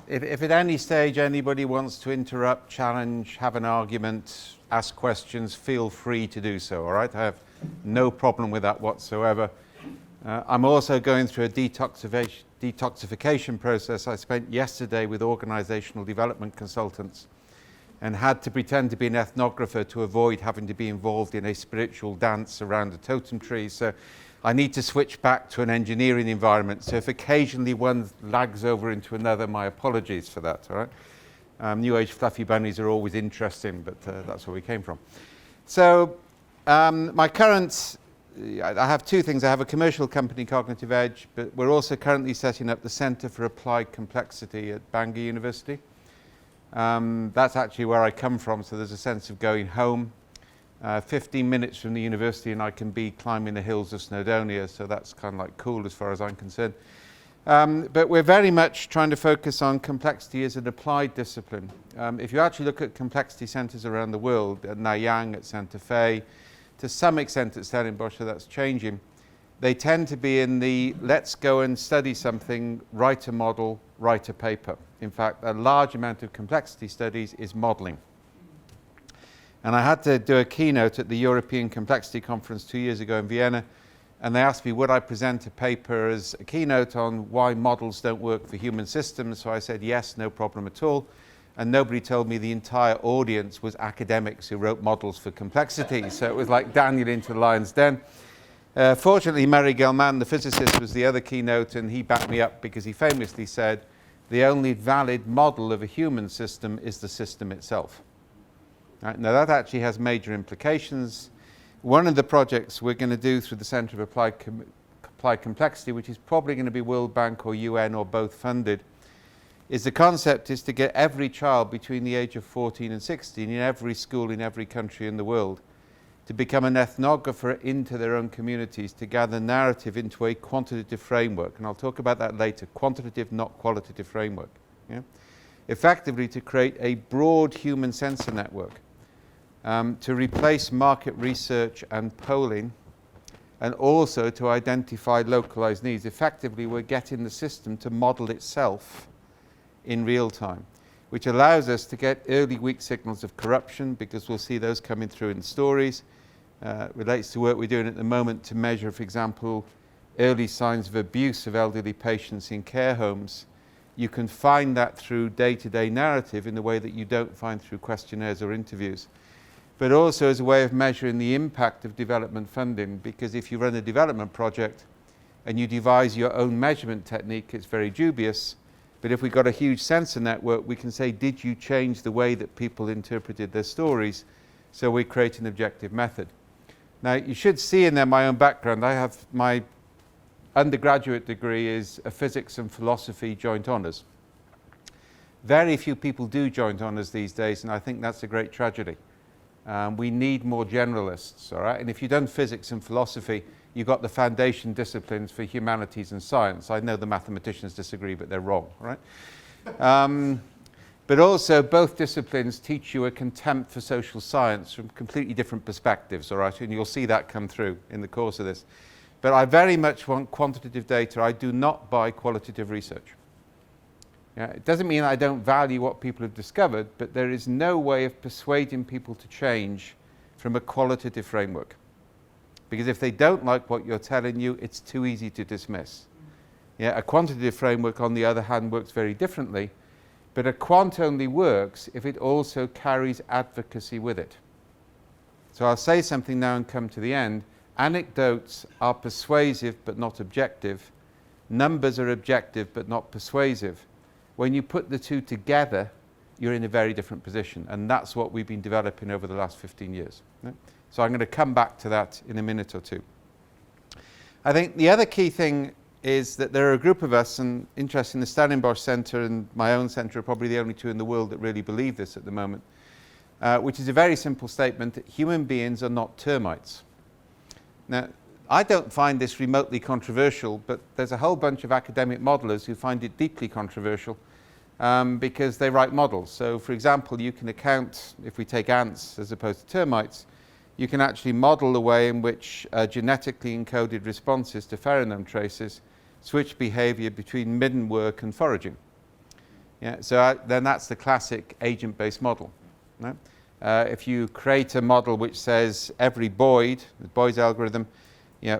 If at any stage anybody wants to interrupt, challenge, have an argument, ask questions, feel free to do so, all right? I have no problem with that whatsoever. I'm also going through a detoxification process. I spent yesterday with organizational development consultants and had to pretend to be an ethnographer to avoid having to be involved in a spiritual dance around a totem tree. So I need to switch back to an engineering environment. So if occasionally one lags over into another, my apologies for that, all right? New Age fluffy bunnies are always interesting, but that's where we came from. So my current, I have two things. I have a commercial company, Cognitive Edge, but we're also currently setting up the Center for Applied Complexity at Bangor University. That's actually where I come from, so there's a sense of going home. 15 minutes from the university and I can be climbing the hills of Snowdonia, so that's kind of like cool as far as I'm concerned. But we're very much trying to focus on complexity as an applied discipline. If you actually look at complexity centres around the world, at Nanyang, at Santa Fe, to some extent at Stellenbosch, so that's changing, they tend to be in the let's go and study something, write a model, write a paper. In fact, a large amount of complexity studies is modelling. And I had to do a keynote at the European Complexity Conference 2 years ago in Vienna, and they asked me would I present a paper as a keynote on why models don't work for human systems. So I said yes, no problem at all. And nobody told me the entire audience was academics who wrote models for complexity. So it was like Daniel into the lion's den. Fortunately, Murray Gell-Mann, the physicist, was the other keynote, and he backed me up because he famously said the only valid model of a human system is the system itself. Right, now that actually has major implications. One of the projects we're going to do through the Centre of Applied Complexity, which is probably going to be World Bank or UN or both funded, is the concept is to get every child between the age of 14 and 16 in every school in every country in the world to become an ethnographer into their own communities, to gather narrative into a quantitative framework. And I'll talk about that later, quantitative, not qualitative framework. Yeah? Effectively to create a broad human sensor network. To replace market research and polling, and also to identify localized needs. Effectively, we're getting the system to model itself in real time, which allows us to get early weak signals of corruption, because we'll see those coming through in stories. Relates to work we're doing at the moment to measure, for example, early signs of abuse of elderly patients in care homes. You can find that through day-to-day narrative in the way that you don't find through questionnaires or interviews. But also as a way of measuring the impact of development funding, because if you run a development project and you devise your own measurement technique, it's very dubious. But if we've got a huge sensor network, we can say, did you change the way that people interpreted their stories? So we create an objective method. Now, you should see in there my own background. I have my undergraduate degree is a physics and philosophy joint honours. Very few people do joint honours these days, and I think that's a great tragedy. We need more generalists, all right? And if you've done physics and philosophy, you've got the foundation disciplines for humanities and science. I know the mathematicians disagree, but they're wrong, all right? But also, both disciplines teach you a contempt for social science from completely different perspectives, all right? And you'll see that come through in the course of this. But I very much want quantitative data. I do not buy qualitative research. Yeah, it doesn't mean I don't value what people have discovered, but there is no way of persuading people to change from a qualitative framework. Because if they don't like what you're telling you, it's too easy to dismiss. Yeah, a quantitative framework, on the other hand, works very differently, but a quant only works if it also carries advocacy with it. So I'll say something now and come to the end. Anecdotes are persuasive but not objective. Numbers are objective but not persuasive. When you put the two together, you're in a very different position, and that's what we've been developing over the last 15 years. Right? So I'm going to come back to that in a minute or two. I think the other key thing is that there are a group of us, and interesting, the Stellenbosch Centre and my own centre are probably the only two in the world that really believe this at the moment, which is a very simple statement that human beings are not termites. Now, I don't find this remotely controversial, but there's a whole bunch of academic modelers who find it deeply controversial because they write models. So, for example, you can account, if we take ants as opposed to termites, you can actually model the way in which genetically encoded responses to pheromone traces switch behavior between midden work and foraging. Yeah, so then that's the classic agent-based model. Right? If you create a model which says every Boyd, the Boyd's algorithm,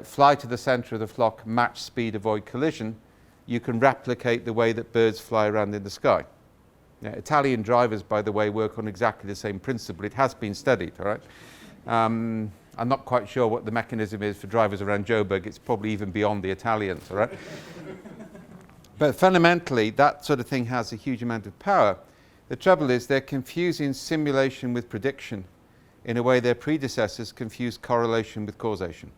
fly to the center of the flock, match speed, avoid collision, you can replicate the way that birds fly around in the sky. Italian drivers, by the way, work on exactly the same principle. It has been studied, all right? I'm not quite sure what the mechanism is for drivers around Joburg. It's probably even beyond the Italians, all right? But fundamentally, that sort of thing has a huge amount of power. The trouble is they're confusing simulation with prediction in a way their predecessors confused correlation with causation.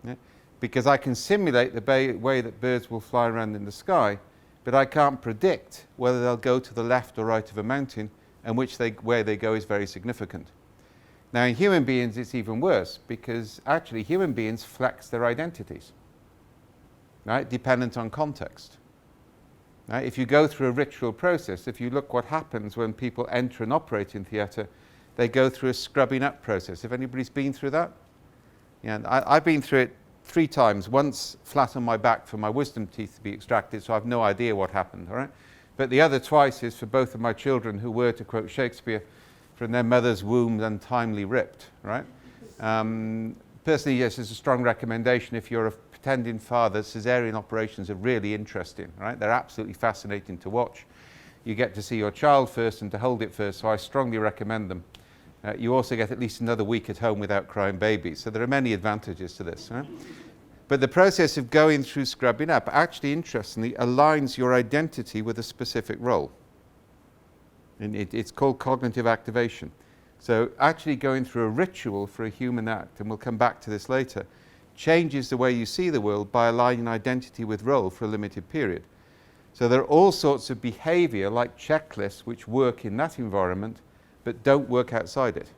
Yeah? Because I can simulate the way that birds will fly around in the sky, but I can't predict whether they'll go to the left or right of a mountain, and where they go is very significant. Now, in human beings, it's even worse, because actually human beings flex their identities, right, dependent on context. Right? If you go through a ritual process, if you look what happens when people enter an operating theatre, they go through a scrubbing up process. If anybody's been through that? Yeah, I've been through it 3 times, once flat on my back for my wisdom teeth to be extracted, so I've no idea what happened, all right? But the other twice is for both of my children who were, to quote Shakespeare, from their mother's womb untimely ripped, right? Personally, yes, it's a strong recommendation. If you're a pretending father, cesarean operations are really interesting, right? They're absolutely fascinating to watch. You get to see your child first and to hold it first, so I strongly recommend them. You also get at least another week at home without crying babies, so there are many advantages to this. Right? But the process of going through scrubbing up actually, interestingly, aligns your identity with a specific role. And it's called cognitive activation. So actually going through a ritual for a human act, and we'll come back to this later, changes the way you see the world by aligning identity with role for a limited period. So there are all sorts of behavior, like checklists, which work in that environment, but don't work outside it.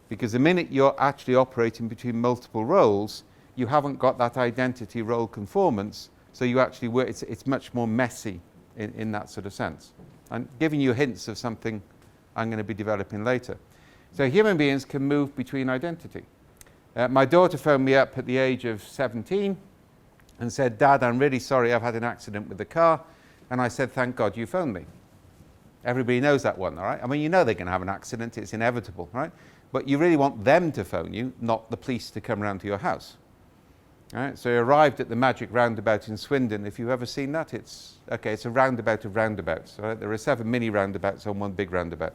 Because the minute you're actually operating between multiple roles, you haven't got that identity role conformance, so you actually work, it's much more messy in that sort of sense. I'm giving you hints of something I'm going to be developing later. So human beings can move between identity. My daughter phoned me up at the age of 17 and said, "Dad, I'm really sorry, I've had an accident with the car." And I said, "Thank God you phoned me." Everybody knows that one, all right? I mean, you know they're going to have an accident, it's inevitable, right? But you really want them to phone you, not the police to come round to your house. All right? So you arrived at the magic roundabout in Swindon. If you've ever seen that, it's a roundabout of roundabouts. Right? There are 7 mini roundabouts on one big roundabout.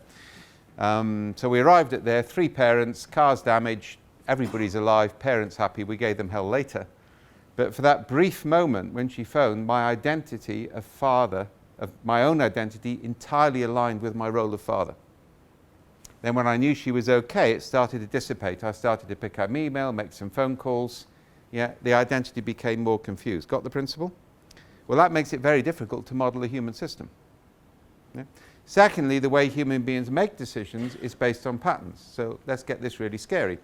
So we arrived at there, 3 parents, cars damaged, everybody's alive, parents happy. We gave them hell later. But for that brief moment when she phoned, my identity of father, of my own identity, entirely aligned with my role of father. Then when I knew she was okay, it started to dissipate. I started to pick up my email, make some phone calls. Yeah, the identity became more confused. Got the principle? Well, that makes it very difficult to model a human system. Yeah? Secondly, the way human beings make decisions is based on patterns. So let's get this really scary.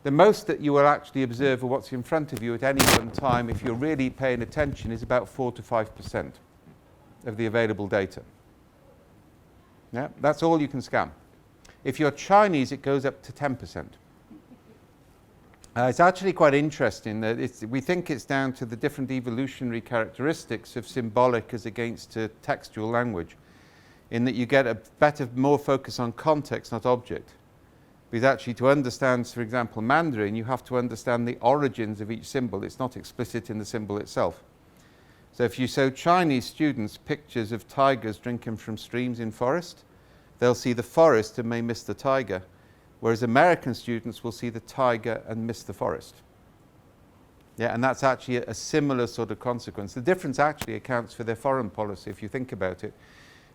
The most that you will actually observe of what's in front of you at any one time, if you're really paying attention, is about 4 to 5% of the available data. Yeah? That's all you can scan. If you're Chinese, it goes up to 10%. It's actually quite interesting that we think it's down to the different evolutionary characteristics of symbolic as against to textual language, in that you get a more focus on context, not object. Because actually to understand, for example, Mandarin, you have to understand the origins of each symbol. It's not explicit in the symbol itself. So if you show Chinese students pictures of tigers drinking from streams in forest, they'll see the forest and may miss the tiger. Whereas American students will see the tiger and miss the forest. Yeah, and that's actually a similar sort of consequence. The difference actually accounts for their foreign policy, if you think about it.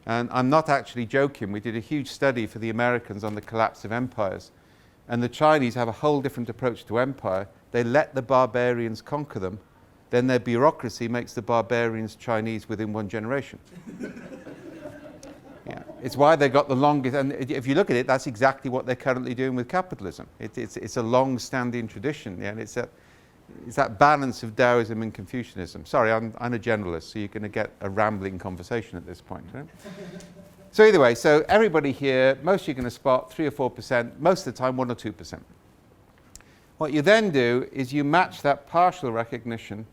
And I'm not actually joking. We did a huge study for the Americans on the collapse of empires. And the Chinese have a whole different approach to empire. They let the barbarians conquer them. Then their bureaucracy makes the barbarians Chinese within 1 generation. Yeah. It's why they got the longest, and if you look at it, that's exactly what they're currently doing with capitalism. It's a long-standing tradition, yeah, and it's that balance of Taoism and Confucianism. Sorry, I'm a generalist, so you're going to get a rambling conversation at this point. Right? So either way, so everybody here, most you're going to spot 3 or 4%, most of the time 1 or 2%. What you then do is you match that partial recognition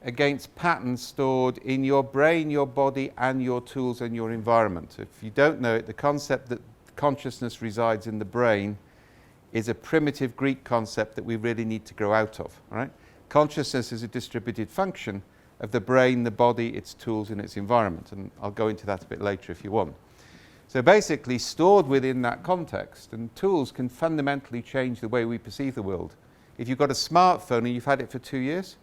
against patterns stored in your brain, your body, and your tools and your environment. If you don't know it, the concept that consciousness resides in the brain is a primitive Greek concept that we really need to grow out of. Right? Consciousness is a distributed function of the brain, the body, its tools, and its environment. And I'll go into that a bit later if you want. So basically, stored within that context, and tools can fundamentally change the way we perceive the world. If you've got a smartphone and you've had it for 2 years,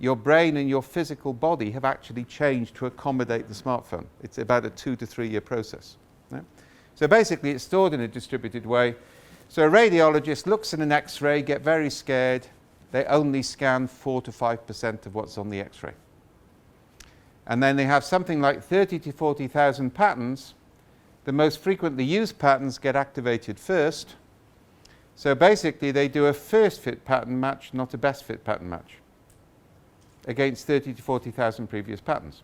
your brain and your physical body have actually changed to accommodate the smartphone. It's about a 2 to 3 year process. Right? So basically, it's stored in a distributed way. So a radiologist looks at an X-ray, get very scared. They only scan 4 to 5% of what's on the X-ray. And then they have something like 30 to 40,000 patterns. The most frequently used patterns get activated first. So basically, they do a first fit pattern match, not a best fit pattern match, against 30 to 40,000 previous patterns.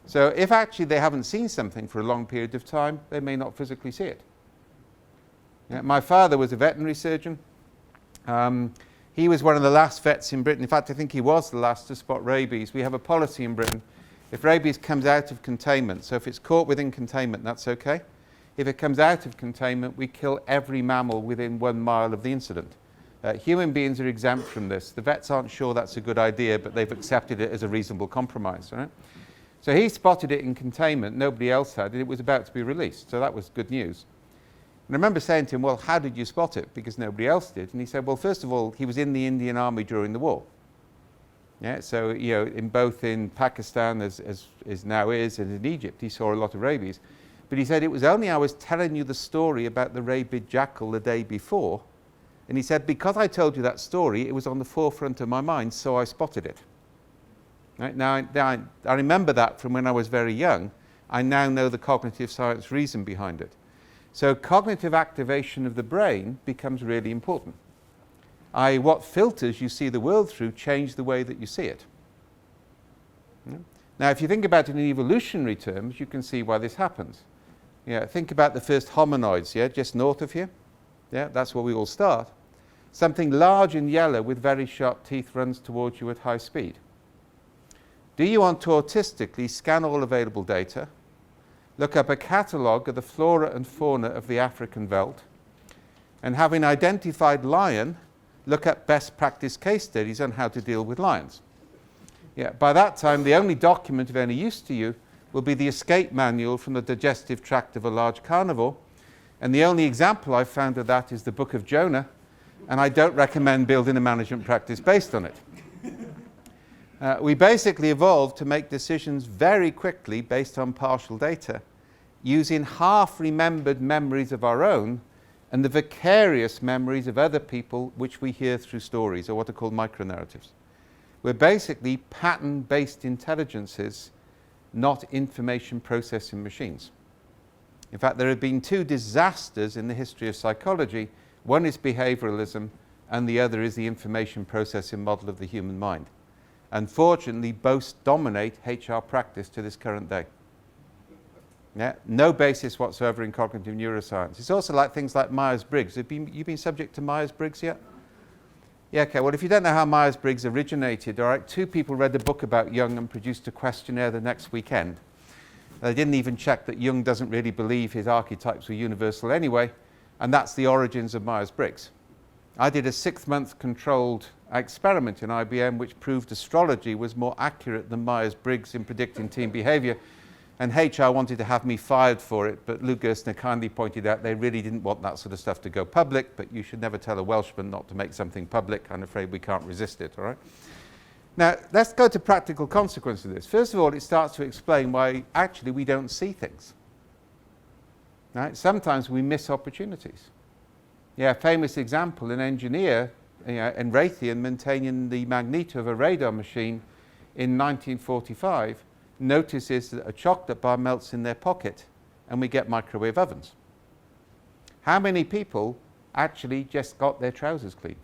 So if actually they haven't seen something for a long period of time, they may not physically see it. Yeah, my father was a veterinary surgeon. He was one of the last vets in Britain. In fact, I think he was the last to spot rabies. We have a policy in Britain. If rabies comes out of containment, so if it's caught within containment, that's okay. If it comes out of containment, we kill every mammal within 1 mile of the incident. Human beings are exempt from this. The vets aren't sure that's a good idea, but they've accepted it as a reasonable compromise. Right? So he spotted it in containment. Nobody else had it. It was about to be released. So that was good news. And I remember saying to him, well, how did you spot it? Because nobody else did. And he said, well, first of all, he was in the Indian Army during the war. Yeah, so, you know, both in Pakistan, as now is, and in Egypt, he saw a lot of rabies. But he said, it was only I was telling you the story about the rabid jackal the day before. And he said, because I told you that story, it was on the forefront of my mind, so I spotted it. Right? Now, I remember that from when I was very young. I now know the cognitive science reason behind it. So cognitive activation of the brain becomes really important. I.e., what filters you see the world through change the way that you see it. Yeah? Now, if you think about it in evolutionary terms, you can see why this happens. Yeah, think about the first hominoids, yeah, just north of here. Yeah, that's where we all start. Something large and yellow with very sharp teeth runs towards you at high speed. Do you want to autistically scan all available data, look up a catalogue of the flora and fauna of the African veldt, and having identified lion, look at best practice case studies on how to deal with lions? Yeah, by that time, the only document of any use to you will be the escape manual from the digestive tract of a large carnivore. And the only example I've found of that is the Book of Jonah, and I don't recommend building a management practice based on it. We basically evolved to make decisions very quickly based on partial data, using half-remembered memories of our own and the vicarious memories of other people which we hear through stories, or what are called micronarratives. We're basically pattern-based intelligences, not information processing machines. In fact, there have been 2 disasters in the history of psychology. One is behavioralism, and the other is the information processing model of the human mind. Unfortunately, both dominate HR practice to this current day. Yeah? No basis whatsoever in cognitive neuroscience. It's also like things like Myers-Briggs. Have you been subject to Myers-Briggs yet? Yeah, okay. Well, if you don't know how Myers-Briggs originated, all right, 2 people read a book about Jung and produced a questionnaire the next weekend. They didn't even check that Jung doesn't really believe his archetypes were universal anyway, and that's the origins of Myers-Briggs. I did a 6-month controlled experiment in IBM which proved astrology was more accurate than Myers-Briggs in predicting team behavior, and HR wanted to have me fired for it, but Lou Gerstner kindly pointed out they really didn't want that sort of stuff to go public, but you should never tell a Welshman not to make something public. I'm afraid we can't resist it, all right? Now, let's go to practical consequences of this. First of all, it starts to explain why actually we don't see things. Right? Sometimes we miss opportunities. Yeah, a famous example, an engineer in Raytheon maintaining the magneto of a radar machine in 1945 notices that a chocolate bar melts in their pocket and we get microwave ovens. How many people actually just got their trousers cleaned?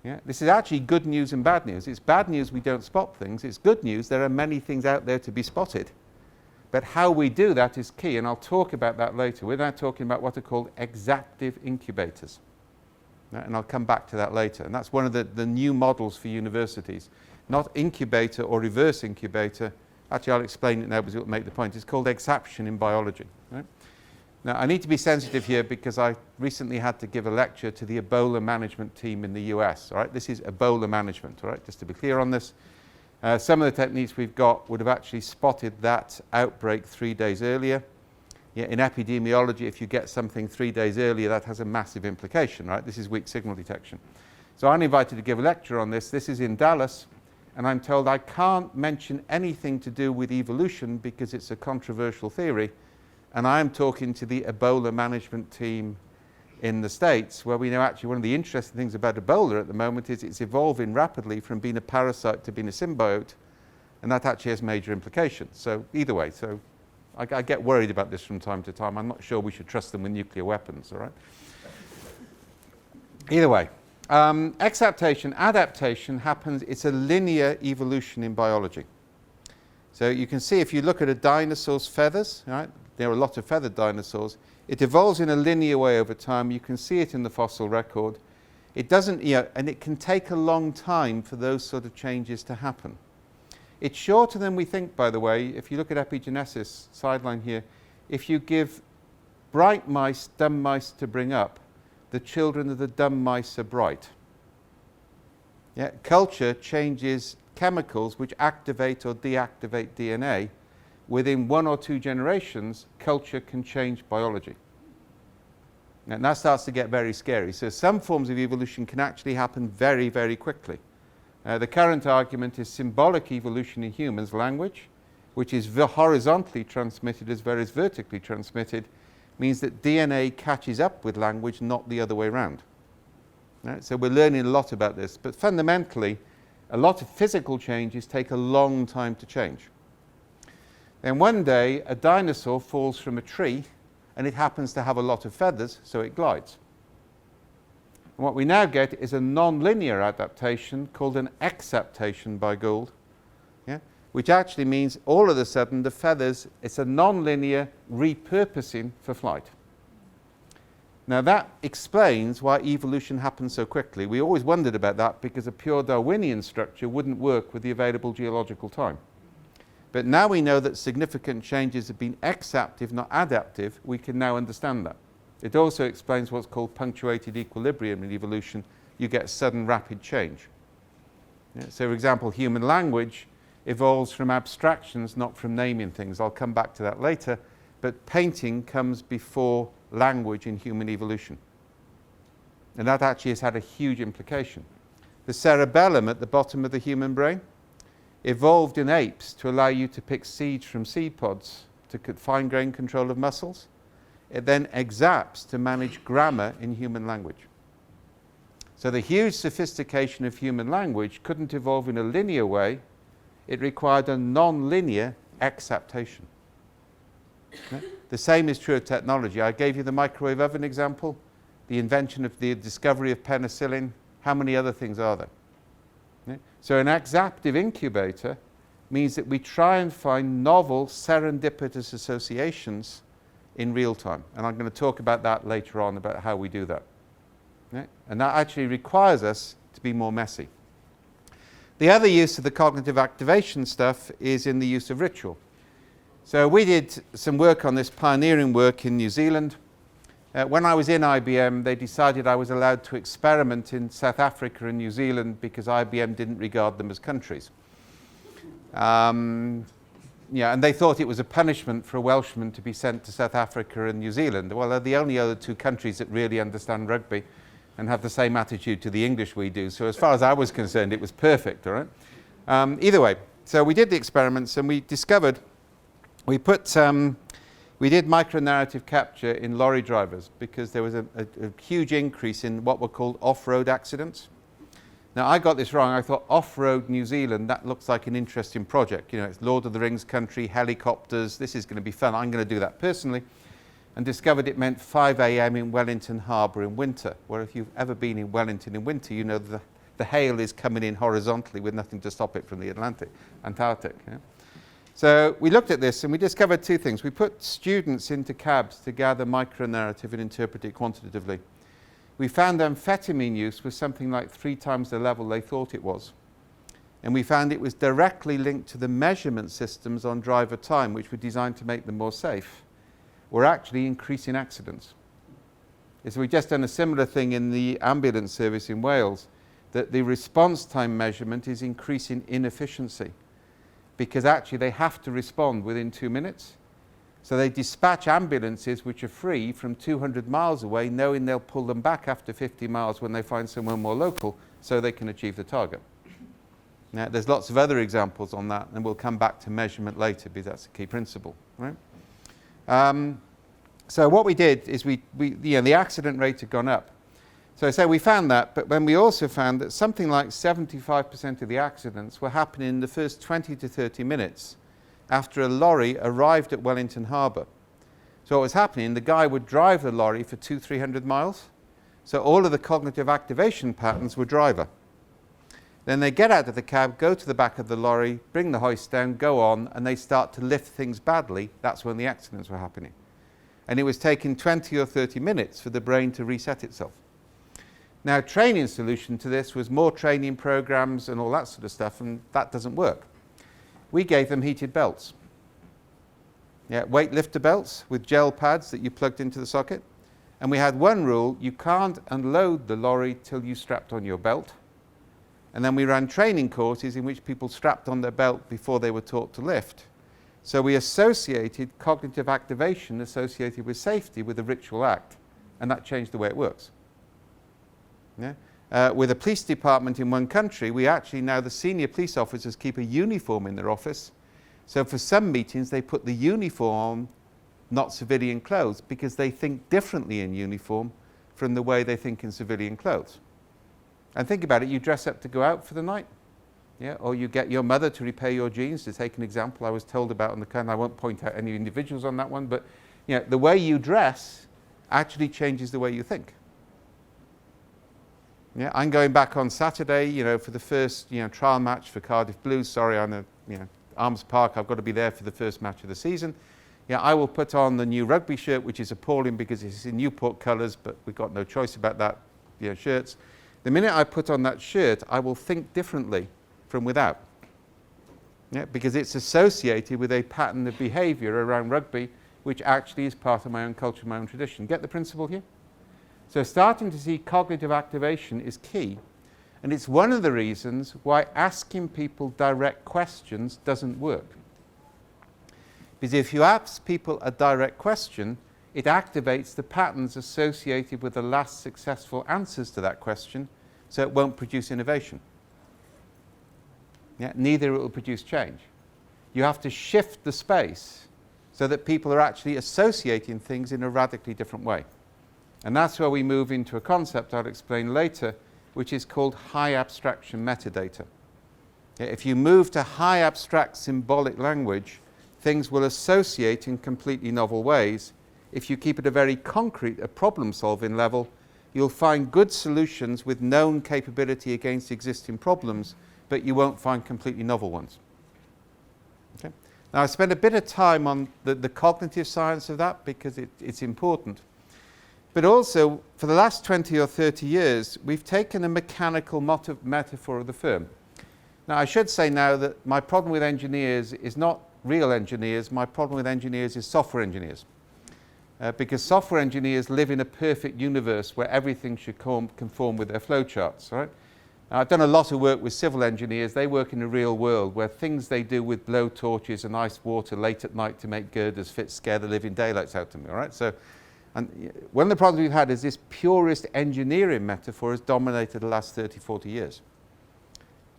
Yeah? This is actually good news and bad news. It's bad news we don't spot things. It's good news there are many things out there to be spotted. But how we do that is key, and I'll talk about that later. We're now talking about what are called exaptive incubators. And I'll come back to that later. And that's one of the new models for universities. not incubator or reverse incubator. Actually, I'll explain it now because it will make the point. It's called exaptation in biology. Right? Now, I need to be sensitive here because I recently had to give a lecture to the Ebola management team in the US. All right? This is Ebola management, all right? Just to be clear on this. Some of the techniques we've got would have actually spotted that outbreak 3 days earlier. Yeah, in epidemiology, if you get something 3 days earlier, that has a massive implication, right? This is weak signal detection. So I'm invited to give a lecture on this. This is in Dallas, and I'm told I can't mention anything to do with evolution because it's a controversial theory. And I'm talking to the Ebola management team in the States, where we know actually one of the interesting things about Ebola at the moment is it's evolving rapidly from being a parasite to being a symbiote, and that actually has major implications. So either way, so I get worried about this from time to time. I'm not sure we should trust them with nuclear weapons, all right? Either way, exaptation, adaptation happens, it's a linear evolution in biology. So you can see if you look at a dinosaur's feathers, right? There are a lot of feathered dinosaurs. It evolves in a linear way over time. You can see it in the fossil record. It doesn't, and it can take a long time for those sort of changes to happen. It's shorter than we think, by the way. If you look at epigenesis, sideline here, if you give bright mice, dumb mice to bring up, the children of the dumb mice are bright. Yeah, culture changes chemicals which activate or deactivate DNA. Within 1 or 2 generations, culture can change biology. And that starts to get very scary. So some forms of evolution can actually happen very, very quickly. The current argument is symbolic evolution in humans, language, which is horizontally transmitted as well as vertically transmitted, means that DNA catches up with language, not the other way around. Right? So we're learning a lot about this. But fundamentally, a lot of physical changes take a long time to change. Then one day, a dinosaur falls from a tree, and it happens to have a lot of feathers, so it glides. And what we now get is a non-linear adaptation called an exaptation by Gould, yeah? Which actually means all of a sudden the feathers, it's a non-linear repurposing for flight. Now that explains why evolution happens so quickly. We always wondered about that because a pure Darwinian structure wouldn't work with the available geological time. But now we know that significant changes have been exaptive, not adaptive. We can now understand that. It also explains what's called punctuated equilibrium in evolution. You get sudden rapid change. Yeah, so for example, human language evolves from abstractions, not from naming things. I'll come back to that later. But painting comes before language in human evolution. And that actually has had a huge implication. The cerebellum at the bottom of the human brain evolved in apes to allow you to pick seeds from seed pods to fine-grained control of muscles. It then exapts to manage grammar in human language. So the huge sophistication of human language couldn't evolve in a linear way. It required a non-linear exaptation. Okay? The same is true of technology. I gave you the microwave oven example, the invention of the discovery of penicillin. How many other things are there? Okay? So an exaptive incubator means that we try and find novel serendipitous associations in real time. And I'm going to talk about that later on, about how we do that. Okay? And that actually requires us to be more messy. The other use of the cognitive activation stuff is in the use of ritual. So we did some work on this, pioneering work in New Zealand. When I was in IBM, they decided I was allowed to experiment in South Africa and New Zealand because IBM didn't regard them as countries. Yeah, and they thought it was a punishment for a Welshman to be sent to South Africa and New Zealand. Well, they're the only other 2 countries that really understand rugby and have the same attitude to the English we do. So as far as I was concerned, it was perfect, all right? Either way, so we did the experiments and we discovered, we did micronarrative capture in lorry drivers because there was a huge increase in what were called off-road accidents. Now, I got this wrong. I thought off-road New Zealand, that looks like an interesting project. You know, it's Lord of the Rings country, helicopters, this is going to be fun. I'm going to do that personally. And discovered it meant 5 a.m. in Wellington Harbour in winter, where if you've ever been in Wellington in winter, you know the hail is coming in horizontally with nothing to stop it from the Antarctic. Yeah? So we looked at this and we discovered 2 things. We put students into cabs to gather micronarrative and interpret it quantitatively. We found amphetamine use was something like 3 times the level they thought it was. And we found it was directly linked to the measurement systems on driver time, which were designed to make them more safe, were actually increasing accidents. So we've just done a similar thing in the ambulance service in Wales, that the response time measurement is increasing inefficiency, because actually they have to respond within 2 minutes. So they dispatch ambulances which are free from 200 miles away, knowing they'll pull them back after 50 miles when they find somewhere more local, so they can achieve the target. Now, there's lots of other examples on that, and we'll come back to measurement later, because that's a key principle, right? So what we did is the accident rate had gone up. So we found that, but then we also found that something like 75% of the accidents were happening in the first 20 to 30 minutes after a lorry arrived at Wellington Harbour. So what was happening, the guy would drive the lorry for 200-300 miles. So all of the cognitive activation patterns were driver. Then they get out of the cab, go to the back of the lorry, bring the hoist down, go on, and they start to lift things badly. That's when the accidents were happening. And it was taking 20 or 30 minutes for the brain to reset itself. Now, training solution to this was more training programs and all that sort of stuff, and that doesn't work. We gave them heated belts. Yeah, weightlifter belts with gel pads that you plugged into the socket. And we had one rule: you can't unload the lorry till you strapped on your belt. And then we ran training courses in which people strapped on their belt before they were taught to lift. So we associated cognitive activation associated with safety with a ritual act, and that changed the way it works. Yeah? With a police department in one country, we actually now, the senior police officers keep a uniform in their office. So for some meetings, they put the uniform on, not civilian clothes, because they think differently in uniform from the way they think in civilian clothes. And think about it, you dress up to go out for the night, yeah? Or you get your mother to repair your jeans, to take an example I was told about on the kind. I won't point out any individuals on that one, but you know, the way you dress actually changes the way you think. Yeah, I'm going back on Saturday, you know, for the first, trial match for Cardiff Blues. Sorry, I'm at, Arms Park. I've got to be there for the first match of the season. Yeah, I will put on the new rugby shirt, which is appalling because it's in Newport colours, but we've got no choice about that, shirts. The minute I put on that shirt, I will think differently from without. Yeah, because it's associated with a pattern of behaviour around rugby, which actually is part of my own culture, my own tradition. Get the principle here? So starting to see cognitive activation is key. And it's one of the reasons why asking people direct questions doesn't work. Because if you ask people a direct question, it activates the patterns associated with the last successful answers to that question, so it won't produce innovation. Yeah, neither it will produce change. You have to shift the space so that people are actually associating things in a radically different way. And that's where we move into a concept I'll explain later, which is called high abstraction metadata. If you move to high abstract symbolic language, things will associate in completely novel ways. If you keep it a very concrete, a problem-solving level, you'll find good solutions with known capability against existing problems, but you won't find completely novel ones. Okay? Now, I spent a bit of time on the cognitive science of that because it's important. But also, for the last 20 or 30 years, we've taken a mechanical metaphor of the firm. Now, I should say now that my problem with engineers is not real engineers. My problem with engineers is software engineers. Because software engineers live in a perfect universe where everything should conform with their flowcharts, right? Now, I've done a lot of work with civil engineers. They work in the real world where things they do with blow torches and ice water late at night to make girders fit scare the living daylights out of me, all right? So, and one of the problems we've had is this purist engineering metaphor has dominated the last 30, 40 years.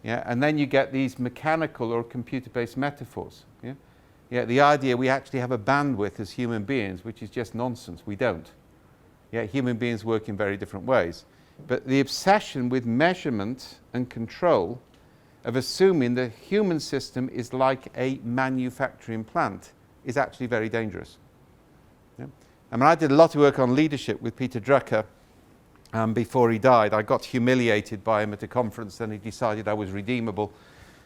Yeah, and then you get these mechanical or computer-based metaphors. Yeah? Yeah, the idea we actually have a bandwidth as human beings, which is just nonsense. We don't. Yeah, human beings work in very different ways. But the obsession with measurement and control of assuming the human system is like a manufacturing plant is actually very dangerous. Yeah? I mean, I did a lot of work on leadership with Peter Drucker before he died. I got humiliated by him at a conference, and he decided I was redeemable.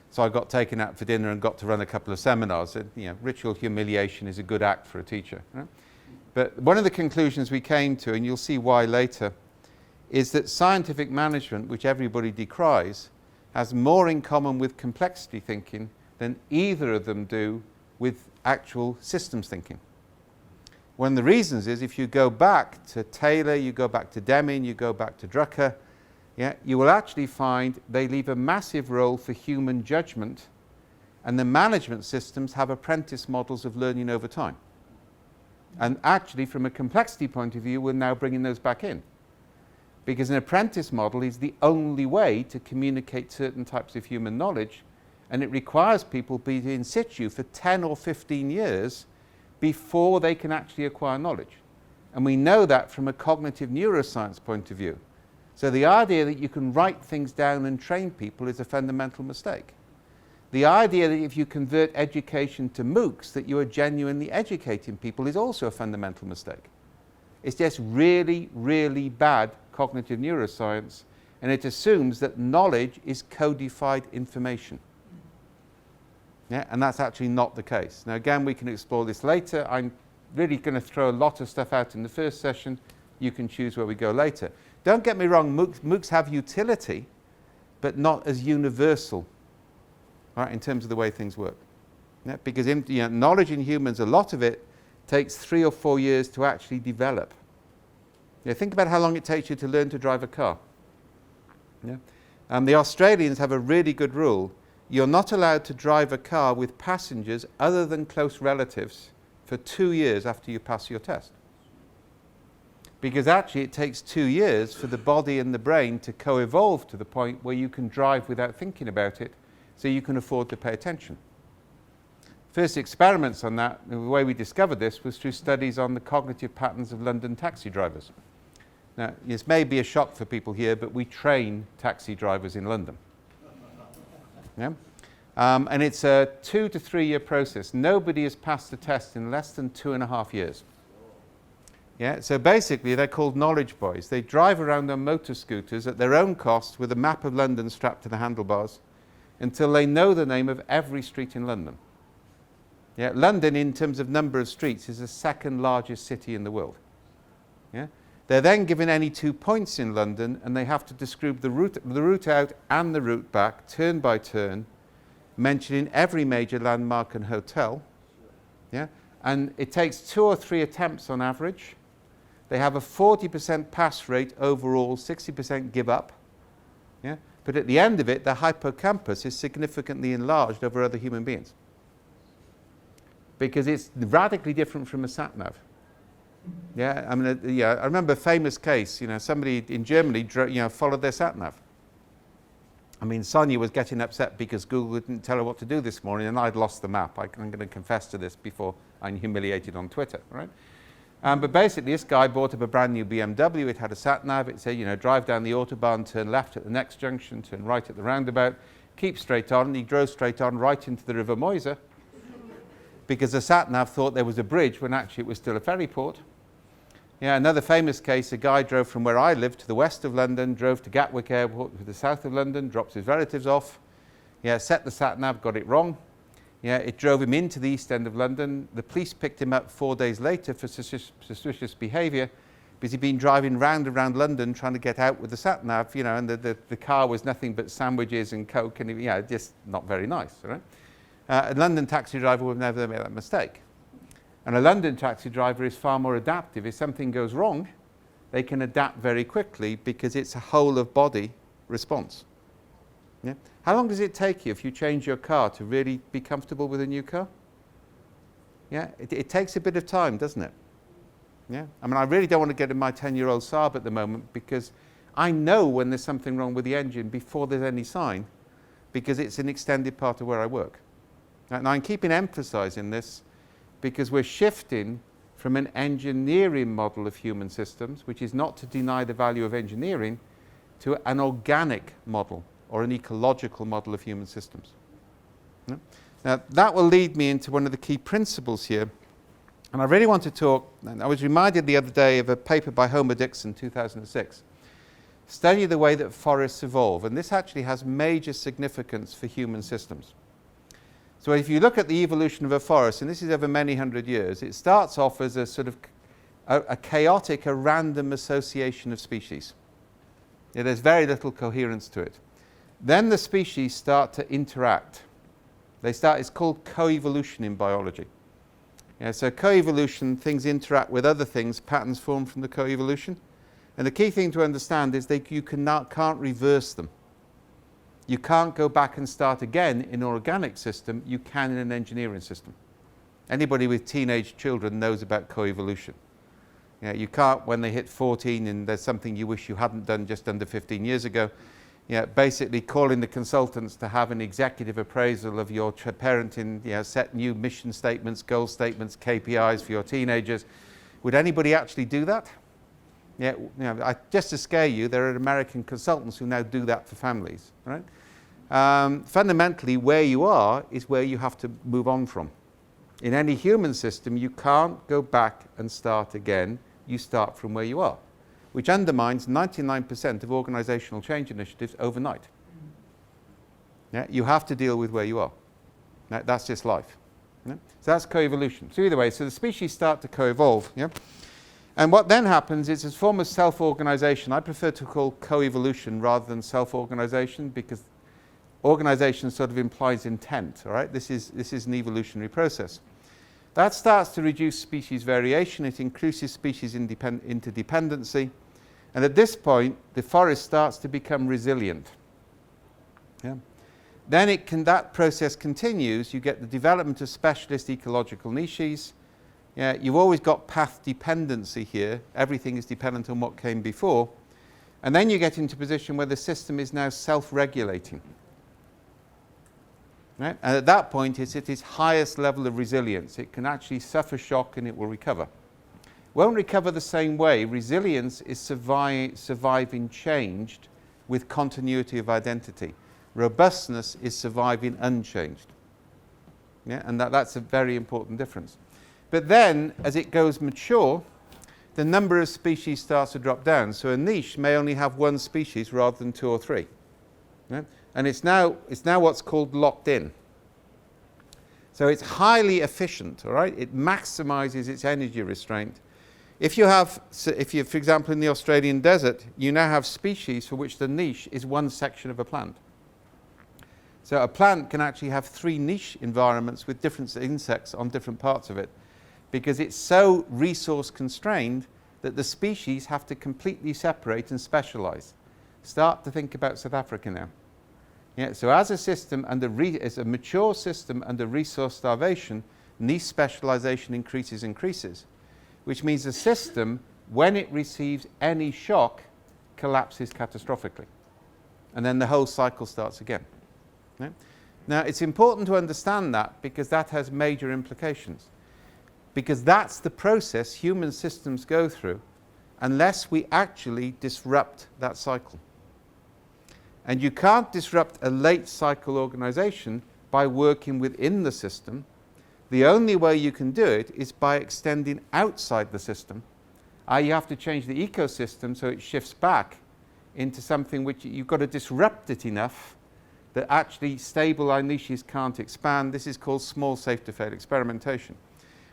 So I got taken out for dinner and got to run a couple of seminars. Ritual humiliation is a good act for a teacher. Right? But one of the conclusions we came to, and you'll see why later, is that scientific management, which everybody decries, has more in common with complexity thinking than either of them do with actual systems thinking. One of the reasons is if you go back to Taylor, you go back to Deming, you go back to Drucker, yeah, you will actually find they leave a massive role for human judgment, and the management systems have apprentice models of learning over time. And actually, from a complexity point of view, we're now bringing those back in. Because an apprentice model is the only way to communicate certain types of human knowledge, and it requires people to be in situ for 10 or 15 years before they can actually acquire knowledge. And we know that from a cognitive neuroscience point of view. So the idea that you can write things down and train people is a fundamental mistake. The idea that if you convert education to MOOCs that you are genuinely educating people is also a fundamental mistake. It's just really, really bad cognitive neuroscience, and it assumes that knowledge is codified information. Yeah, and that's actually not the case. Now again, we can explore this later. I'm really going to throw a lot of stuff out in the first session. You can choose where we go later. Don't get me wrong, MOOCs have utility, but not as universal, right, in terms of the way things work. Yeah, because knowledge in humans, a lot of it takes 3 or 4 years to actually develop. Yeah, think about how long it takes you to learn to drive a car. Yeah? The Australians have a really good rule. You're not allowed to drive a car with passengers other than close relatives for 2 years after you pass your test. Because actually it takes 2 years for the body and the brain to co-evolve to the point where you can drive without thinking about it, so you can afford to pay attention. First experiments on that, the way we discovered this was through studies on the cognitive patterns of London taxi drivers. Now, this may be a shock for people here, but we train taxi drivers in London. Yeah? And it's a 2 to 3 year process. Nobody has passed the test in less than 2.5 years. Yeah? So basically, they're called knowledge boys. They drive around on motor scooters at their own cost with a map of London strapped to the handlebars until they know the name of every street in London. Yeah? London, in terms of number of streets, is the second largest city in the world. Yeah? They're then given any 2 points in London, and they have to describe the route out and the route back, turn by turn, mentioning every major landmark and hotel. Yeah? And it takes 2 or 3 attempts on average. They have a 40% pass rate overall, 60% give up. Yeah? But at the end of it, their hippocampus is significantly enlarged over other human beings. Because it's radically different from a sat-nav. Yeah, I mean, I remember a famous case, somebody in Germany, followed their sat-nav. I mean, Sonia was getting upset because Google didn't tell her what to do this morning, and I'd lost the map. I'm going to confess to this before I'm humiliated on Twitter, right? But basically, this guy bought up a brand new BMW. It had a sat-nav. It said, drive down the Autobahn, turn left at the next junction, turn right at the roundabout, keep straight on. And he drove straight on right into the River Meuse, because the sat-nav thought there was a bridge when actually it was still a ferry port. Yeah, another famous case, a guy drove from where I lived to the west of London, drove to Gatwick Airport to the south of London, dropped his relatives off. Yeah, set the sat-nav, got it wrong. Yeah, it drove him into the east end of London. The police picked him up 4 days later for suspicious behaviour because he'd been driving round around London trying to get out with the sat-nav, and the car was nothing but sandwiches and Coke, and just not very nice, right? A London taxi driver would never make that mistake. And a London taxi driver is far more adaptive. If something goes wrong, they can adapt very quickly because it's a whole of body response. Yeah? How long does it take you if you change your car to really be comfortable with a new car? Yeah, it takes a bit of time, doesn't it? Yeah, I mean, I really don't want to get in my 10-year-old Saab at the moment because I know when there's something wrong with the engine before there's any sign, because it's an extended part of where I work. And I'm keeping emphasizing this because we're shifting from an engineering model of human systems, which is not to deny the value of engineering, to an organic model or an ecological model of human systems. Yeah? Now, that will lead me into one of the key principles here. And I really want to talk, and I was reminded the other day of a paper by Homer Dixon, 2006, study the way that forests evolve. And this actually has major significance for human systems. So if you look at the evolution of a forest, and this is over many hundred years, it starts off as a sort of a chaotic, a random association of species. Yeah, there's very little coherence to it. Then the species start to interact. It's called coevolution in biology. Yeah, so coevolution, things interact with other things, patterns form from the coevolution. And the key thing to understand is that you can't reverse them. You can't go back and start again in an organic system. You can in an engineering system. Anybody with teenage children knows about coevolution. Yeah, you can't, when they hit 14 and there's something you wish you hadn't done just under 15 years ago, basically calling the consultants to have an executive appraisal of your parenting, set new mission statements, goal statements, KPIs for your teenagers. Would anybody actually do that? Just to scare you, there are American consultants who now do that for families, right? Fundamentally, where you are is where you have to move on from. In any human system, you can't go back and start again. You start from where you are, which undermines 99% of organizational change initiatives overnight. You have to deal with where you are. That's just life. So that's coevolution. So either way, so the species start to co-evolve. And what then happens is a form of self-organization. I prefer to call coevolution rather than self-organization, because organization sort of implies intent. All right, this is an evolutionary process. That starts to reduce species variation. It increases species interdependency. And at this point, the forest starts to become resilient. Then that process continues. You get the development of specialist ecological niches. You've always got path dependency here. Everything is dependent on what came before. And then you get into a position where the system is now self-regulating. And at that point, it's at its highest level of resilience. It can actually suffer shock and it will recover. It won't recover the same way. Resilience is surviving changed with continuity of identity. Robustness is surviving unchanged. And that's a very important difference. But then, as it goes mature, the number of species starts to drop down. So a niche may only have one species rather than 2 or 3. And it's now what's called locked in. So it's highly efficient, all right? It maximizes its energy restraint. If you, for example, in the Australian desert, you now have species for which the niche is one section of a plant. So a plant can actually have 3 niche environments with different insects on different parts of it, because it's so resource constrained that the species have to completely separate and specialize. Start to think about South Africa now. So as a system, as a mature system under resource starvation, niche specialization increases, which means the system, when it receives any shock, collapses catastrophically. And then the whole cycle starts again. Now, it's important to understand that, because that has major implications. Because that's the process human systems go through unless we actually disrupt that cycle. And you can't disrupt a late cycle organization by working within the system. The only way you can do it is by extending outside the system. You have to change the ecosystem so it shifts back into something which you've got to disrupt it enough that actually stable niches can't expand. This is called small safe to fail experimentation.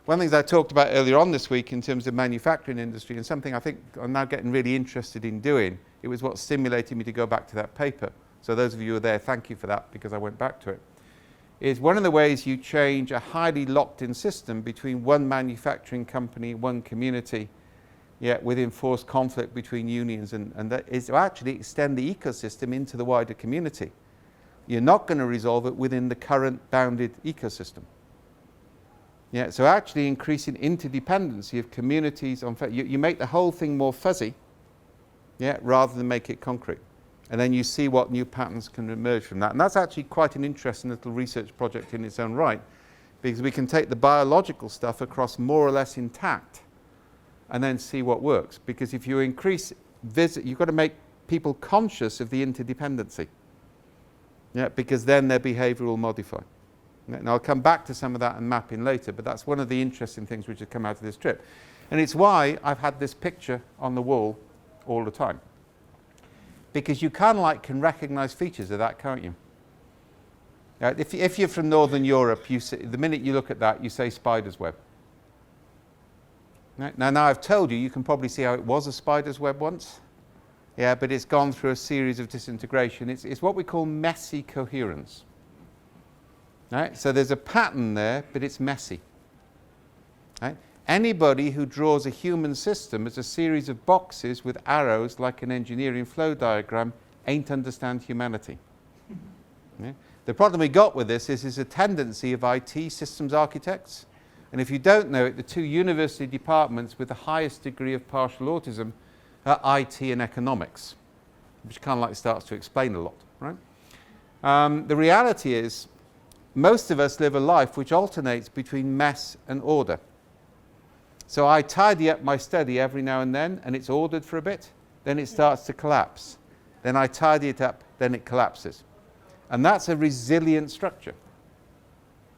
One of the things I talked about earlier on this week in terms of manufacturing industry, and something I think I'm now getting really interested in doing, it was what stimulated me to go back to that paper. So those of you who are there, thank you for that, because I went back to it. Is one of the ways you change a highly locked-in system between one manufacturing company, one community, with enforced conflict between unions, and that is to actually extend the ecosystem into the wider community. You're not going to resolve it within the current bounded ecosystem. So actually increasing interdependency of communities on you make the whole thing more fuzzy, rather than make it concrete. And then you see what new patterns can emerge from that. And that's actually quite an interesting little research project in its own right, because we can take the biological stuff across more or less intact and then see what works. Because if you increase you've got to make people conscious of the interdependency, because then their behavior will modify. And I'll come back to some of that and mapping later, but that's one of the interesting things which has come out of this trip. And it's why I've had this picture on the wall all the time. Because you can recognize features of that, can't you? If you're from Northern Europe, the minute you look at that, you say spider's web. Now I've told you, you can probably see how it was a spider's web once. Yeah, but it's gone through a series of disintegration. It's what we call messy coherence. Right? So there's a pattern there, but it's messy. Right? Anybody who draws a human system as a series of boxes with arrows like an engineering flow diagram ain't understand humanity. Yeah? The problem we got with this is a tendency of IT systems architects. And if you don't know it, the two university departments with the highest degree of partial autism are IT and economics, which kind of like starts to explain a lot, right? The reality is most of us live a life which alternates between mess and order. So I tidy up my study every now and then, and it's ordered for a bit, then it starts to collapse. Then I tidy it up, then it collapses. And that's a resilient structure.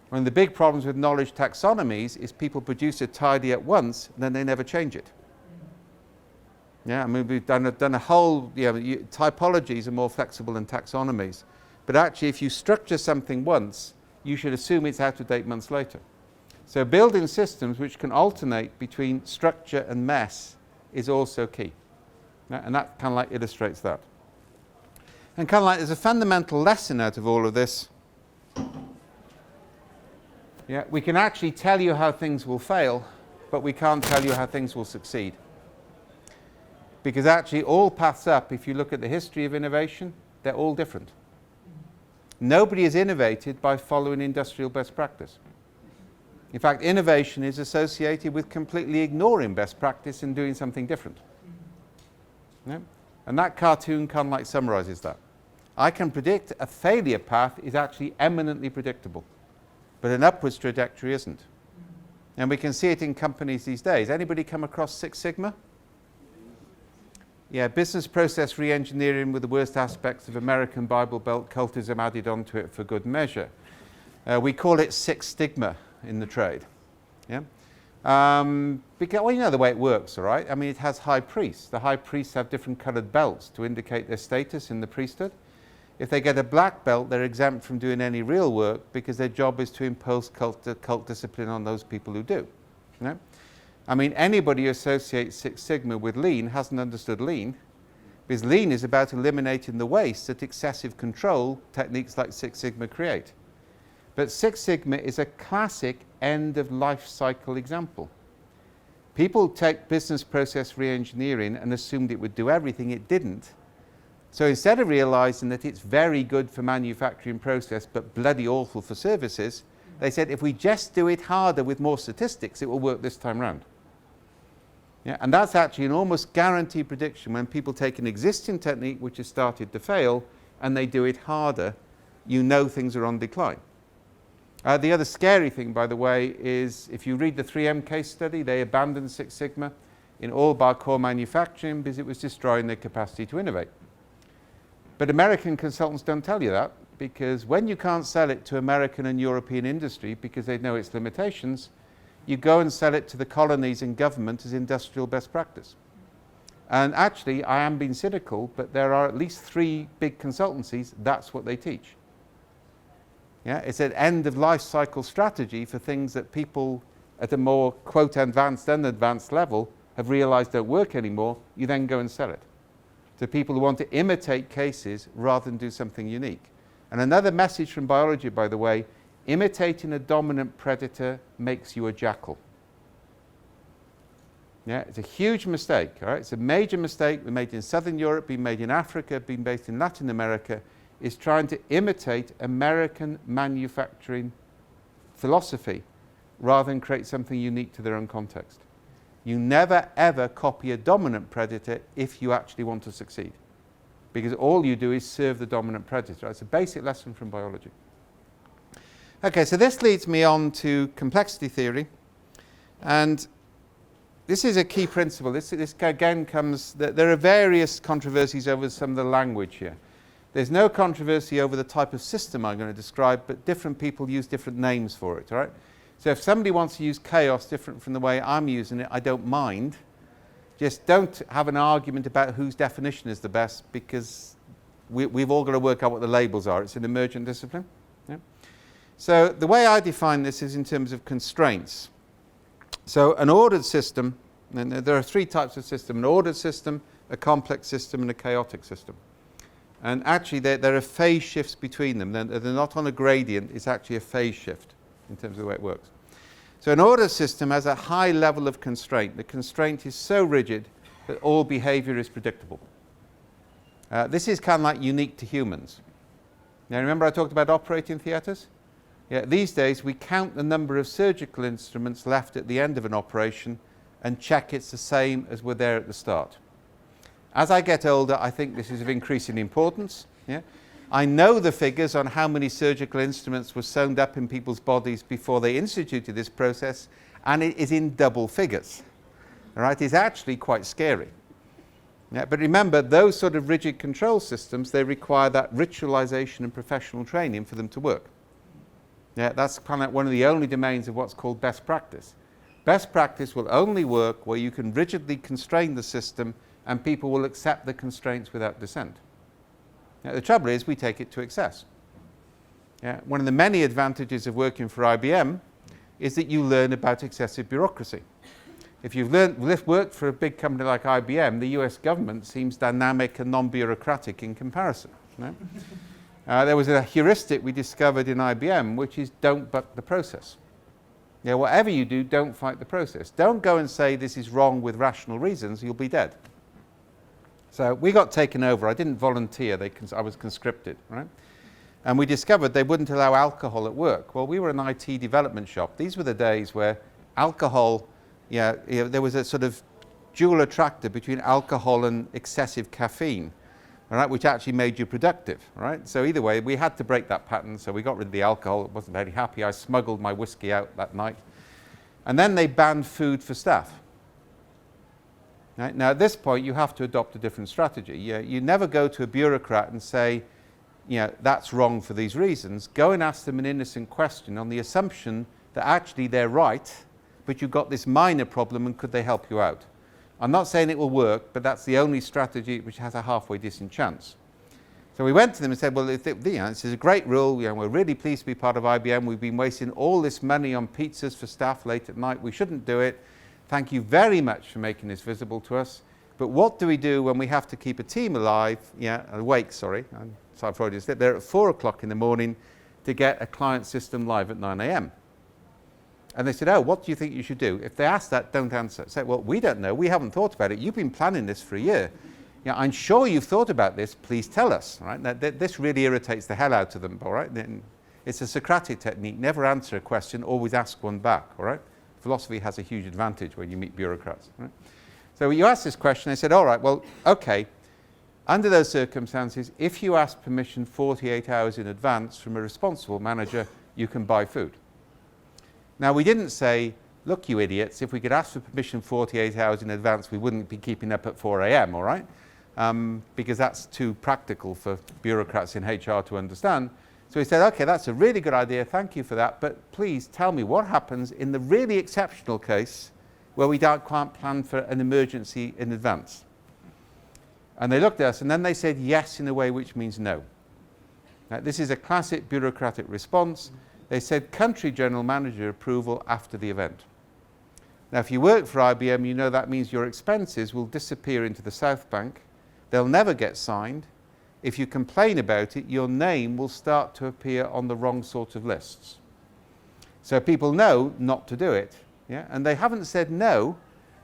One of the big problems with knowledge taxonomies is people produce a tidy at once, and then they never change it. Yeah, I mean, we've done a whole, typologies are more flexible than taxonomies. But actually, if you structure something once, you should assume it's out of date months later. So building systems which can alternate between structure and mess is also key. Yeah, and that kind of like illustrates that. And kind of like there's a fundamental lesson out of all of this. Yeah, we can actually tell you how things will fail, but we can't tell you how things will succeed. Because actually all paths up, if you look at the history of innovation, they're all different. Nobody has innovated by following industrial best practice. In fact, innovation is associated with completely ignoring best practice and doing something different. Yeah? And that cartoon kind of like summarizes that. I can predict a failure path is actually eminently predictable, but an upwards trajectory isn't. And we can see it in companies these days. Anybody come across Six Sigma? Yeah, business process re-engineering with the worst aspects of American Bible Belt cultism added onto it for good measure. We call it Six Stigma in the trade. Yeah? Because, well, you know the way it works, all right? I mean, it has high priests. The high priests have different coloured belts to indicate their status in the priesthood. If they get a black belt, they're exempt from doing any real work because their job is to impose cult discipline on those people who do. Yeah? I mean, anybody who associates Six Sigma with lean hasn't understood lean, because lean is about eliminating the waste that excessive control techniques like Six Sigma create. But Six Sigma is a classic end-of-life cycle example. People take business process re-engineering and assumed it would do everything. It didn't. So instead of realizing that it's very good for manufacturing process but bloody awful for services, they said if we just do it harder with more statistics, it will work this time round. Yeah, and that's actually an almost guaranteed prediction. When people take an existing technique which has started to fail and they do it harder, you know things are on decline. The other scary thing, by the way, is if you read the 3M case study, they abandoned Six Sigma in all bar core manufacturing because it was destroying their capacity to innovate. But American consultants don't tell you that, because when you can't sell it to American and European industry because they know its limitations, you go and sell it to the colonies and government as industrial best practice. And actually, I am being cynical, but there are at least 3 big consultancies, that's what they teach. Yeah, it's an end-of-life cycle strategy for things that people at a more, quote, advanced and advanced level have realized don't work anymore. You then go and sell it to people who want to imitate cases rather than do something unique. And another message from biology, by the way, imitating a dominant predator makes you a jackal. Yeah, it's a huge mistake, all right? It's a major mistake been made in Southern Europe, been made in Africa, been based in Latin America, is trying to imitate American manufacturing philosophy rather than create something unique to their own context. You never ever copy a dominant predator if you actually want to succeed, because all you do is serve the dominant predator. It's a basic lesson from biology. Okay, so this leads me on to complexity theory, and this is a key principle. This again comes, there are various controversies over some of the language here. There's no controversy over the type of system I'm going to describe, but different people use different names for it, all right? So if somebody wants to use chaos different from the way I'm using it, I don't mind. Just don't have an argument about whose definition is the best, because we've all got to work out what the labels are. It's an emergent discipline. Yeah? So the way I define this is in terms of constraints. So an ordered system, and there are 3 types of system: an ordered system, a complex system and a chaotic system. And actually, there are phase shifts between them. They're not on a gradient. It's actually a phase shift in terms of the way it works. So an order system has a high level of constraint. The constraint is so rigid that all behavior is predictable. This is kind of like unique to humans. Now, remember I talked about operating theatres? Yeah, these days, we count the number of surgical instruments left at the end of an operation and check it's the same as were there at the start. As I get older, I think this is of increasing importance. Yeah? I know the figures on how many surgical instruments were sewn up in people's bodies before they instituted this process, and it is in double figures. All right? It's actually quite scary. Yeah, but remember, those sort of rigid control systems, they require that ritualization and professional training for them to work. Yeah, that's kind of one of the only domains of what's called best practice. Best practice will only work where you can rigidly constrain the system and people will accept the constraints without dissent. Now, the trouble is we take it to excess. Yeah, one of the many advantages of working for IBM is that you learn about excessive bureaucracy. If you've worked for a big company like IBM, the US government seems dynamic and non-bureaucratic in comparison. No? There was a heuristic we discovered in IBM, which is don't buck the process. Yeah, whatever you do, don't fight the process. Don't go and say this is wrong with rational reasons, you'll be dead. So we got taken over. I didn't volunteer, I was conscripted, right? And we discovered they wouldn't allow alcohol at work. Well, we were an IT development shop. These were the days where alcohol, there was a sort of dual attractor between alcohol and excessive caffeine, all right, which actually made you productive, right? So either way, we had to break that pattern, so we got rid of the alcohol. I wasn't very happy. I smuggled my whiskey out that night. And then they banned food for staff. Right? Now, at this point, you have to adopt a different strategy. You never go to a bureaucrat and say, that's wrong for these reasons. Go and ask them an innocent question on the assumption that actually they're right, but you've got this minor problem and could they help you out? I'm not saying it will work, but that's the only strategy which has a halfway decent chance. So we went to them and said, well, this is a great rule. We're really pleased to be part of IBM. We've been wasting all this money on pizzas for staff late at night. We shouldn't do it. Thank you very much for making this visible to us. But what do we do when we have to keep a team awake, sorry. I'm sorry for already said, they're at 4 o'clock in the morning to get a client system live at 9 a.m. And they said, oh, what do you think you should do? If they ask that, don't answer. Say, well, we don't know. We haven't thought about it. You've been planning this for a year. I'm sure you've thought about this. Please tell us. Right? Now, this really irritates the hell out of them. All right? It's a Socratic technique. Never answer a question. Always ask one back. All right? Philosophy has a huge advantage when you meet bureaucrats. Right? So you ask this question. They said, all right, well, okay. Under those circumstances, if you ask permission 48 hours in advance from a responsible manager, you can buy food. Now, we didn't say, look, you idiots, if we could ask for permission 48 hours in advance, we wouldn't be keeping up at 4 a.m., all right? Because that's too practical for bureaucrats in HR to understand. So we said, okay, that's a really good idea, thank you for that, but please tell me what happens in the really exceptional case where we can't plan for an emergency in advance. And they looked at us, and then they said yes in a way which means no. Now, this is a classic bureaucratic response. They said country general manager approval after the event. Now, if you work for IBM, you know that means your expenses will disappear into the South Bank. They'll never get signed. If you complain about it, your name will start to appear on the wrong sort of lists. So people know not to do it. Yeah? And they haven't said no,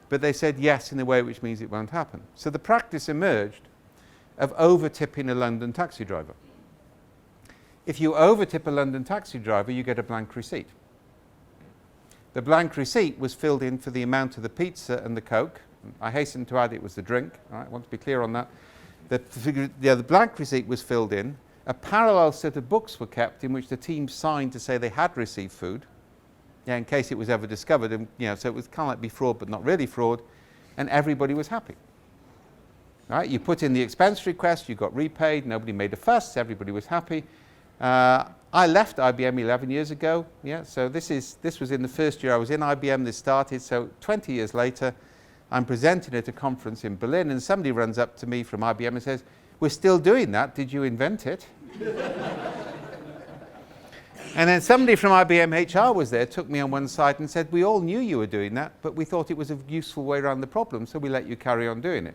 but they said yes in a way which means it won't happen. So the practice emerged of over-tipping a London taxi driver. If you over-tip a London taxi driver, you get a blank receipt. The blank receipt was filled in for the amount of the pizza and the Coke. I hasten to add it was the drink. All right, I want to be clear on that. The blank receipt was filled in. A parallel set of books were kept in which the team signed to say they had received food, in case it was ever discovered. And, so it was kind of like be fraud, but not really fraud. And everybody was happy. All right, you put in the expense request, you got repaid, nobody made a fuss, everybody was happy. I left IBM 11 years ago. So this was in the first year I was in IBM. This started. So 20 years later, I'm presenting at a conference in Berlin, and somebody runs up to me from IBM and says, "We're still doing that. Did you invent it?" And then somebody from IBM HR was there, took me on one side and said, "We all knew you were doing that, but we thought it was a useful way around the problem, so we let you carry on doing it."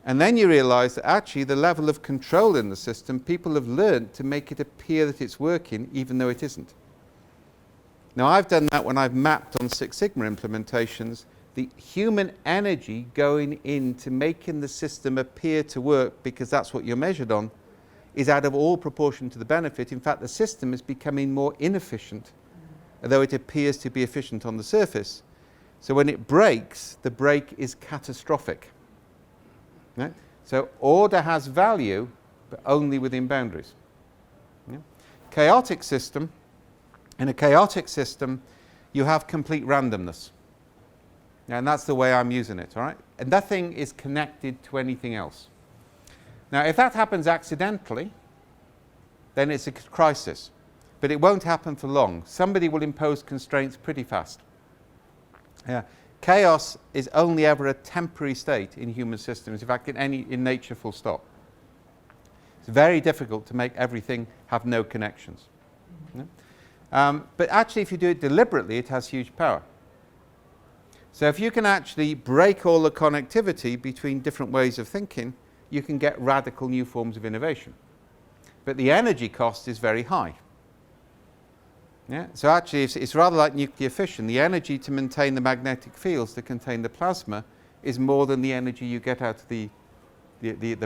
And then you realize that actually the level of control in the system, people have learned to make it appear that it's working even though it isn't. Now I've done that when I've mapped on Six Sigma implementations, the human energy going into making the system appear to work, because that's what you're measured on, is out of all proportion to the benefit. In fact, the system is becoming more inefficient, although it appears to be efficient on the surface. So when it breaks, the break is catastrophic. Right? So order has value, but only within boundaries. Yeah? Chaotic system. In a chaotic system, you have complete randomness. And that's the way I'm using it, all right? And nothing is connected to anything else. Now, if that happens accidentally, then it's a crisis. But it won't happen for long. Somebody will impose constraints pretty fast. Yeah. Chaos is only ever a temporary state in human systems. In fact, in nature, full stop. It's very difficult to make everything have no connections. Yeah? But actually, if you do it deliberately, it has huge power. So if you can actually break all the connectivity between different ways of thinking, you can get radical new forms of innovation. But the energy cost is very high. Yeah? So actually, it's rather like nuclear fission. The energy to maintain the magnetic fields that contain the plasma is more than the energy you get out of the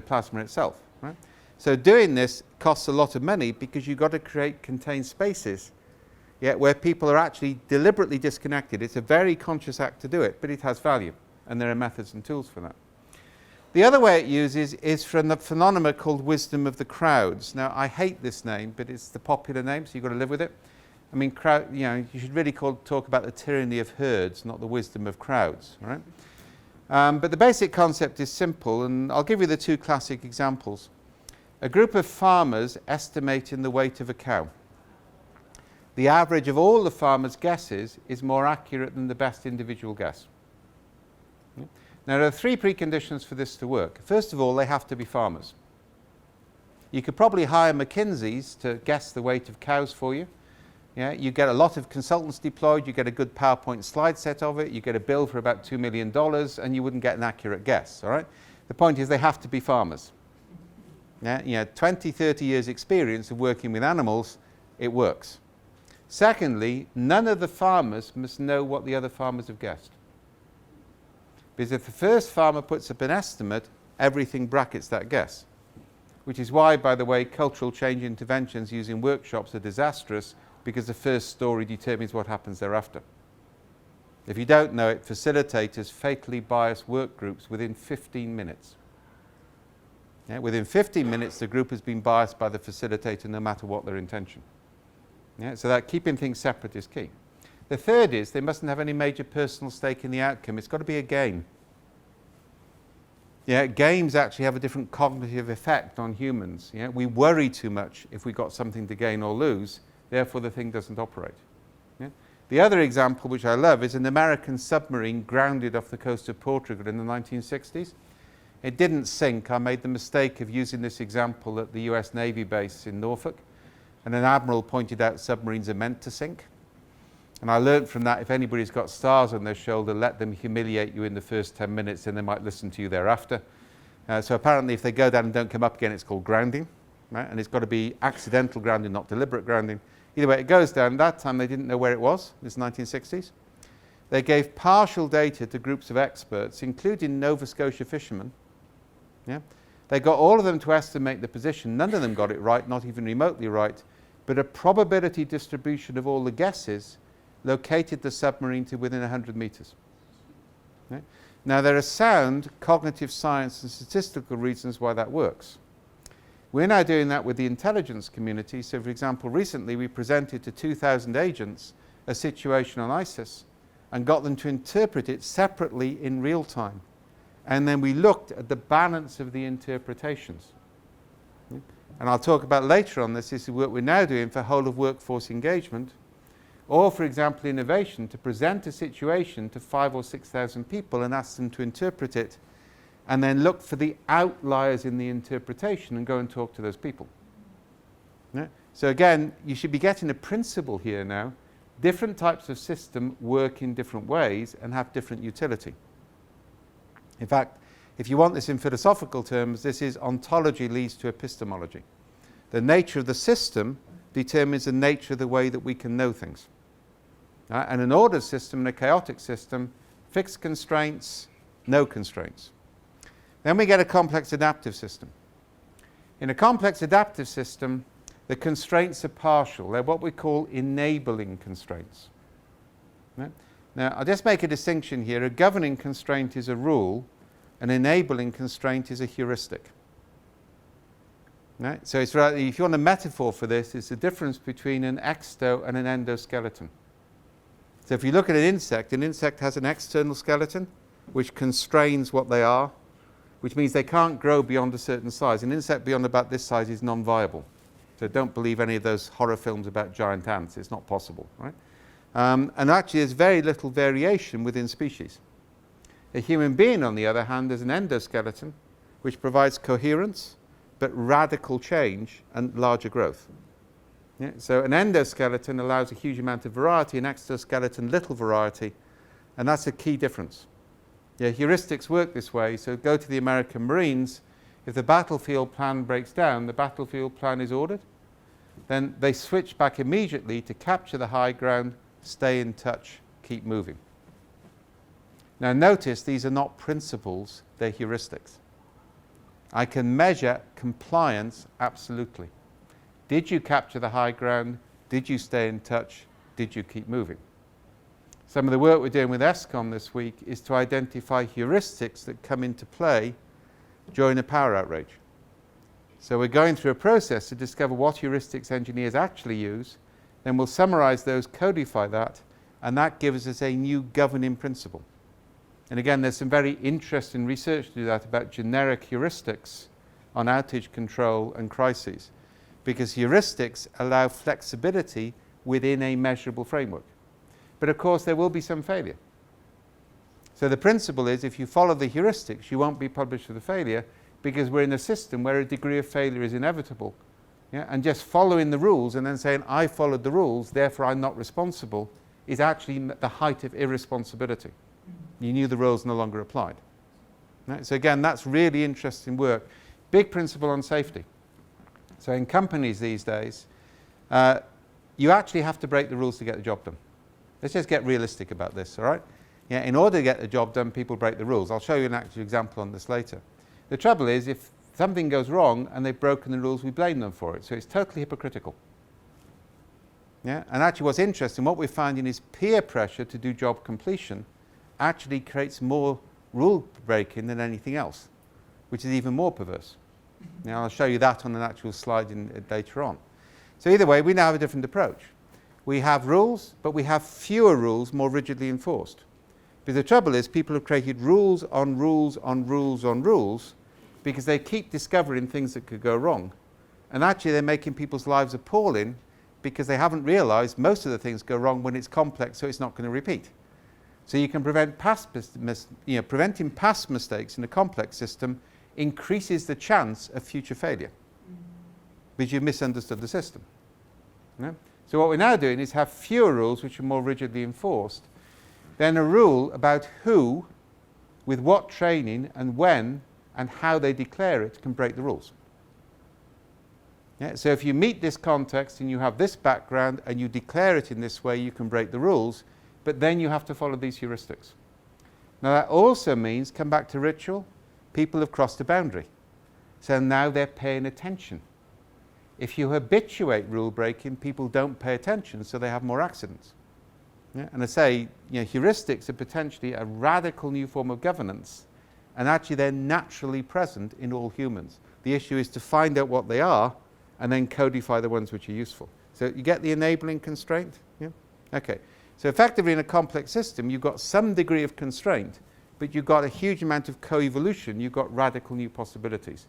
plasma itself. Right? So doing this costs a lot of money because you've got to create contained spaces, yeah, where people are actually deliberately disconnected. It's a very conscious act to do it, but it has value, and there are methods and tools for that. The other way it uses is from the phenomenon called wisdom of the crowds. Now, I hate this name, but it's the popular name, so you've got to live with it. I mean, you should really talk about the tyranny of herds, not the wisdom of crowds, right? But the basic concept is simple, and I'll give you the two classic examples. A group of farmers estimating the weight of a cow. The average of all the farmers' guesses is more accurate than the best individual guess. Yeah? Now, there are three preconditions for this to work. First of all, they have to be farmers. You could probably hire McKinsey's to guess the weight of cows for you. Yeah, you get a lot of consultants deployed, you get a good PowerPoint slide set of it, you get a bill for about $2 million, and you wouldn't get an accurate guess, all right? The point is they have to be farmers. Yeah, 20, 30 years experience of working with animals, it works. Secondly, none of the farmers must know what the other farmers have guessed. Because if the first farmer puts up an estimate, everything brackets that guess. Which is why, by the way, cultural change interventions using workshops are disastrous, because the first story determines what happens thereafter. If you don't know it, facilitators fatally bias work groups within 15 minutes. Yeah, within 15 minutes, the group has been biased by the facilitator no matter what their intention. Yeah, so that keeping things separate is key. The third is they mustn't have any major personal stake in the outcome. It's got to be a game. Yeah, games actually have a different cognitive effect on humans. Yeah? We worry too much if we've got something to gain or lose. Therefore, the thing doesn't operate. Yeah? The other example, which I love, is an American submarine grounded off the coast of Portugal in the 1960s. It didn't sink. I made the mistake of using this example at the US Navy base in Norfolk. And an admiral pointed out submarines are meant to sink. And I learned from that, if anybody's got stars on their shoulder, let them humiliate you in the first 10 minutes and they might listen to you thereafter. So apparently if they go down and don't come up again, it's called grounding. Right? And it's got to be accidental grounding, not deliberate grounding. Either way, it goes down. That time they didn't know where it was. This 1960s. They gave partial data to groups of experts, including Nova Scotia fishermen. Yeah? They got all of them to estimate the position. None of them got it right, not even remotely right. But a probability distribution of all the guesses located the submarine to within 100 meters. Yeah? Now, there are sound cognitive science and statistical reasons why that works. We're now doing that with the intelligence community. So, for example, recently we presented to 2,000 agents a situation on ISIS and got them to interpret it separately in real time. And then we looked at the balance of the interpretations. And I'll talk about later on this. This is what we're now doing for whole of workforce engagement. Or, for example, innovation, to present a situation to 5,000 or 6,000 people and ask them to interpret it, and then look for the outliers in the interpretation and go and talk to those people. Yeah? So again, you should be getting a principle here now. Different types of system work in different ways and have different utility. In fact, If you want this in philosophical terms, this is ontology leads to epistemology. The nature of the system determines the nature of the way that we can know things. And an ordered system and a chaotic system, fixed constraints, no constraints. Then we get a complex adaptive system. In a complex adaptive system, the constraints are partial. They're what we call enabling constraints. Now, I'll just make a distinction here. A governing constraint is a rule. An enabling constraint is a heuristic. Right? So it's right, if you want a metaphor for this, it's the difference between an exto and an endoskeleton. So if you look at an insect has an external skeleton which constrains what they are, which means they can't grow beyond a certain size. An insect beyond about this size is non-viable. So don't believe any of those horror films about giant ants. It's not possible, right? And actually there's very little variation within species. A human being, on the other hand, is an endoskeleton which provides coherence but radical change and larger growth. Yeah? So an endoskeleton allows a huge amount of variety, an exoskeleton little variety, and that's a key difference. Yeah, heuristics work this way, so go to the American Marines. If the battlefield plan breaks down, the battlefield plan is ordered, then they switch back immediately to capture the high ground, stay in touch, keep moving. Now notice these are not principles, they're heuristics. I can measure compliance absolutely. Did you capture the high ground? Did you stay in touch? Did you keep moving? Some of the work we're doing with ESCOM this week is to identify heuristics that come into play during a power outrage. So we're going through a process to discover what heuristics engineers actually use, then we'll summarize those, codify that, and that gives us a new governing principle. And again, there's some very interesting research to do that about generic heuristics on outage control and crises, because heuristics allow flexibility within a measurable framework. But of course, there will be some failure. So the principle is if you follow the heuristics, you won't be published with a failure, because we're in a system where a degree of failure is inevitable. Yeah? And just following the rules and then saying, I followed the rules, therefore I'm not responsible, is actually the height of irresponsibility. You knew the rules no longer applied. Right? So again, that's really interesting work. Big principle on safety. So in companies these days, you actually have to break the rules to get the job done. Let's just get realistic about this, all right? Yeah, in order to get the job done, people break the rules. I'll show you an actual example on this later. The trouble is, if something goes wrong and they've broken the rules, we blame them for it. So it's totally hypocritical. Yeah? And actually what's interesting, what we're finding is peer pressure to do job completion actually creates more rule breaking than anything else, which is even more perverse. Now I'll show you that on an actual slide later on. So either way, we now have a different approach. We have rules, but we have fewer rules more rigidly enforced. Because the trouble is, people have created rules on rules on rules on rules because they keep discovering things that could go wrong. And actually they're making people's lives appalling because they haven't realized most of the things go wrong when it's complex, so it's not going to repeat. So you can prevent preventing past mistakes in a complex system increases the chance of future failure because you've misunderstood the system. Yeah? So what we're now doing is have fewer rules which are more rigidly enforced, then a rule about who, with what training and when and how they declare it can break the rules. Yeah? So if you meet this context and you have this background and you declare it in this way, you can break the rules, but then you have to follow these heuristics. Now that also means, come back to ritual, people have crossed a boundary. So now they're paying attention. If you habituate rule breaking, people don't pay attention, so they have more accidents. Yeah? And I say, heuristics are potentially a radical new form of governance, and actually they're naturally present in all humans. The issue is to find out what they are, and then codify the ones which are useful. So you get the enabling constraint? Yeah? Okay. So effectively in a complex system, you've got some degree of constraint, but you've got a huge amount of coevolution, you've got radical new possibilities.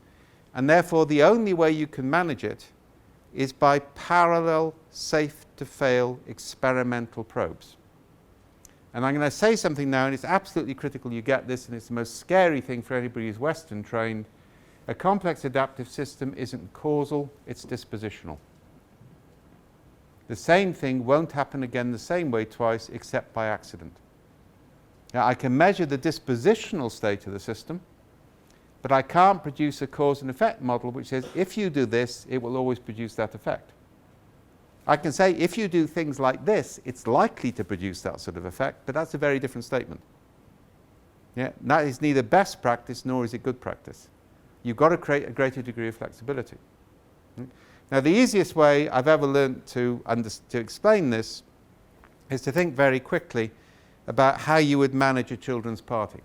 And therefore the only way you can manage it is by parallel, safe-to-fail experimental probes. And I'm going to say something now, and it's absolutely critical you get this, and it's the most scary thing for anybody who's Western trained. A complex adaptive system isn't causal, it's dispositional. The same thing won't happen again the same way twice, except by accident. Now, I can measure the dispositional state of the system, but I can't produce a cause and effect model which says if you do this, it will always produce that effect. I can say if you do things like this, it's likely to produce that sort of effect, but that's a very different statement. Yeah? That is neither best practice nor is it good practice. You've got to create a greater degree of flexibility. Now, the easiest way I've ever learned to explain this is to think very quickly about how you would manage a children's party.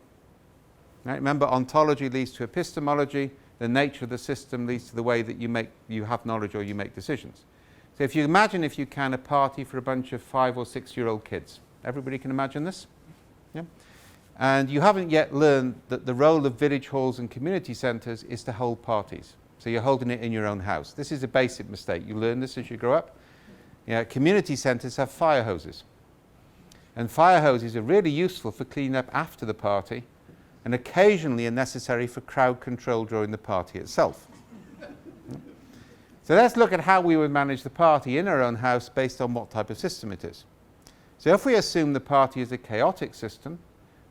Right? Remember, ontology leads to epistemology. The nature of the system leads to the way that you have knowledge or you make decisions. So if you imagine, if you can, a party for a bunch of 5 or 6-year-old kids. Everybody can imagine this? Yeah? And you haven't yet learned that the role of village halls and community centres is to hold parties. So you're holding it in your own house. This is a basic mistake. You learn this as you grow up. Yeah, community centres have fire hoses. And fire hoses are really useful for cleaning up after the party and occasionally are necessary for crowd control during the party itself. So let's look at how we would manage the party in our own house based on what type of system it is. So if we assume the party is a chaotic system,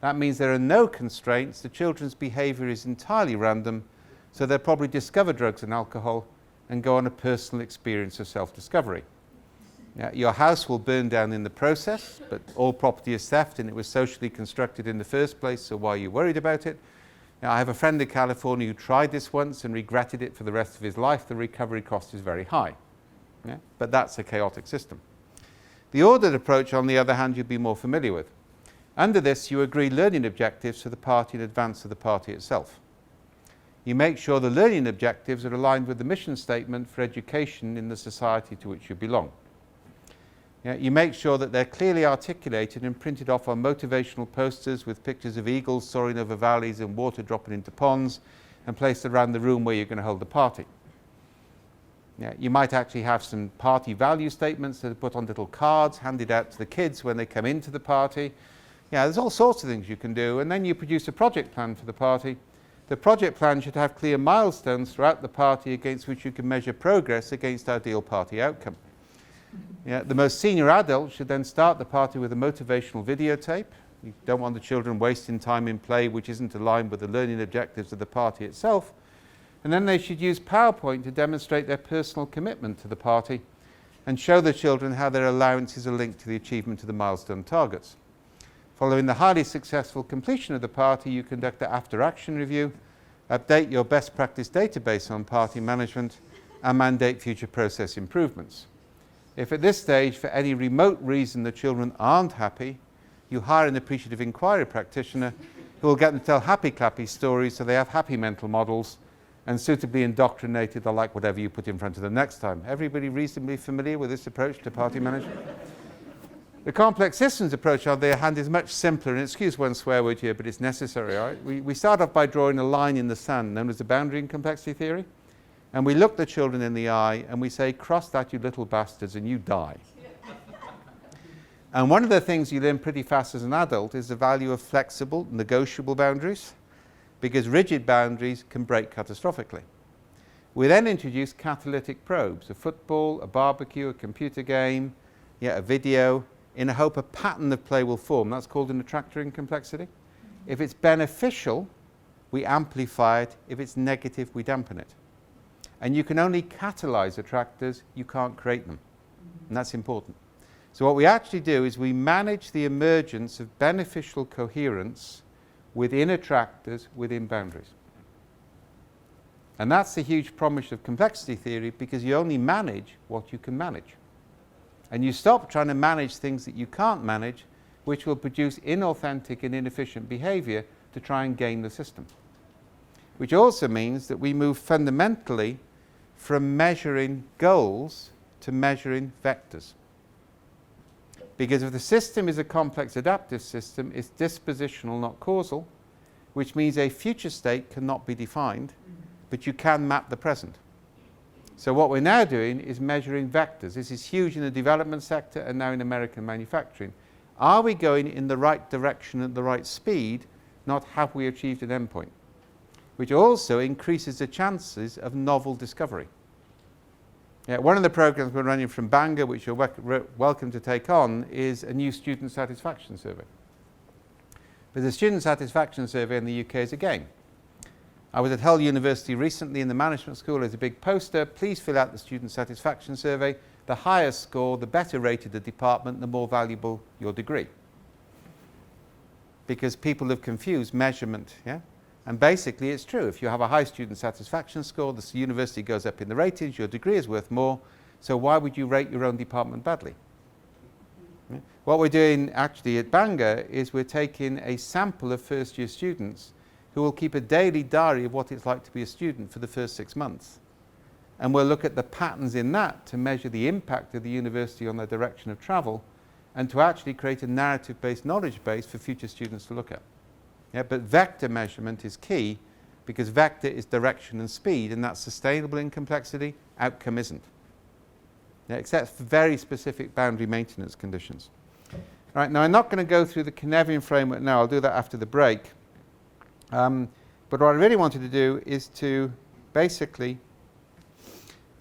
that means there are no constraints, the children's behaviour is entirely random, so they'll probably discover drugs and alcohol and go on a personal experience of self-discovery. Your house will burn down in the process, but all property is theft and it was socially constructed in the first place, so why are you worried about it? Now, I have a friend in California who tried this once and regretted it for the rest of his life. The recovery cost is very high. Yeah? But that's a chaotic system. The ordered approach, on the other hand, you'd be more familiar with. Under this, you agree learning objectives for the party in advance of the party itself. You make sure the learning objectives are aligned with the mission statement for education in the society to which you belong. Yeah, you make sure that they're clearly articulated and printed off on motivational posters with pictures of eagles soaring over valleys and water dropping into ponds and placed around the room where you're going to hold the party. Yeah, you might actually have some party value statements that are put on little cards handed out to the kids when they come into the party. Yeah, there's all sorts of things you can do, and then you produce a project plan for the party. The project plan should have clear milestones throughout the party against which you can measure progress against ideal party outcome. Yeah, the most senior adult should then start the party with a motivational videotape. You don't want the children wasting time in play which isn't aligned with the learning objectives of the party itself. And then they should use PowerPoint to demonstrate their personal commitment to the party and show the children how their allowances are linked to the achievement of the milestone targets. Following the highly successful completion of the party, you conduct an after-action review, update your best practice database on party management, and mandate future process improvements. If at this stage, for any remote reason, the children aren't happy, you hire an appreciative inquiry practitioner who will get them to tell happy clappy stories so they have happy mental models and suitably indoctrinated, they'll like whatever you put in front of them next time. Everybody reasonably familiar with this approach to party management? The complex systems approach, on the other hand, is much simpler, and excuse one swear word here, but it's necessary. All right? We start off by drawing a line in the sand, known as the boundary in complexity theory, and we look the children in the eye and we say, cross that, you little bastards, and you die. And one of the things you learn pretty fast as an adult is the value of flexible, negotiable boundaries, because rigid boundaries can break catastrophically. We then introduce catalytic probes, a football, a barbecue, a computer game, a video, in a hope a pattern of play will form. That's called an attractor in complexity. If it's beneficial, we amplify it. If it's negative, we dampen it. And you can only catalyze attractors, you can't create them. And that's important. So what we actually do is we manage the emergence of beneficial coherence within attractors, within boundaries. And that's the huge promise of complexity theory, because you only manage what you can manage. And you stop trying to manage things that you can't manage, which will produce inauthentic and inefficient behavior to try and game the system. Which also means that we move fundamentally from measuring goals to measuring vectors. Because if the system is a complex adaptive system, it's dispositional, not causal, which means a future state cannot be defined, but you can map the present. So what we're now doing is measuring vectors. This is huge in the development sector and now in American manufacturing. Are we going in the right direction at the right speed, not have we achieved an endpoint? Which also increases the chances of novel discovery. One of the programs we're running from Bangor, which you're welcome to take on, is a new student satisfaction survey. But the student satisfaction survey in the UK is a game. I was at Hull University recently in the management school. There's a big poster. Please fill out the student satisfaction survey. The higher score, the better rated the department, the more valuable your degree. Because people have confused measurement, yeah? And basically it's true. If you have a high student satisfaction score, the university goes up in the ratings, your degree is worth more. So why would you rate your own department badly? Yeah? What we're doing actually at Bangor is we're taking a sample of first year students who will keep a daily diary of what it's like to be a student for the first 6 months. And we'll look at the patterns in that to measure the impact of the university on their direction of travel, and to actually create a narrative-based knowledge base for future students to look at. Yeah, but vector measurement is key, because vector is direction and speed, and that's sustainable in complexity, outcome isn't. Yeah, except for very specific boundary maintenance conditions. All right, now I'm not going to go through the Cynefin framework now, I'll do that after the break. But what I really wanted to do is to basically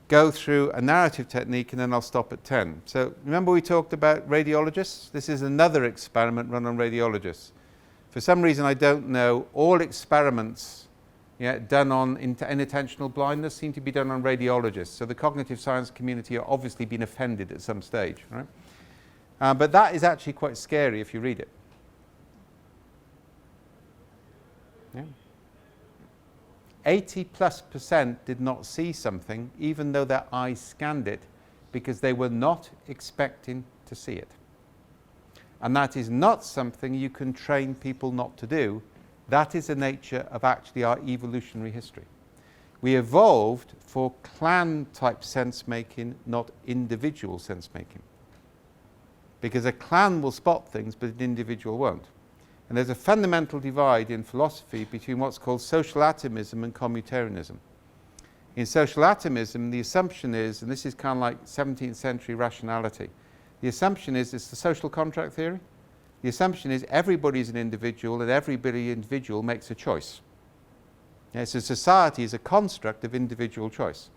go through a narrative technique, and then I'll stop at 10. So remember we talked about radiologists? This is another experiment run on radiologists. For some reason I don't know, all experiments done on inattentional blindness seem to be done on radiologists. So the cognitive science community are obviously been offended at some stage, right? But that is actually quite scary if you read it. Yeah. 80+% did not see something, even though their eyes scanned it, because they were not expecting to see it. And that is not something you can train people not to do. That is the nature of actually our evolutionary history. We evolved for clan-type sense-making, not individual sense-making. Because a clan will spot things, but an individual won't. And there's a fundamental divide in philosophy between what's called social atomism and commutarism. In social atomism, the assumption is, and this is kind of like 17th century rationality, the assumption is, it's the social contract theory. The assumption is everybody is an individual, and every individual makes a choice. Yeah, so society is a construct of individual choice.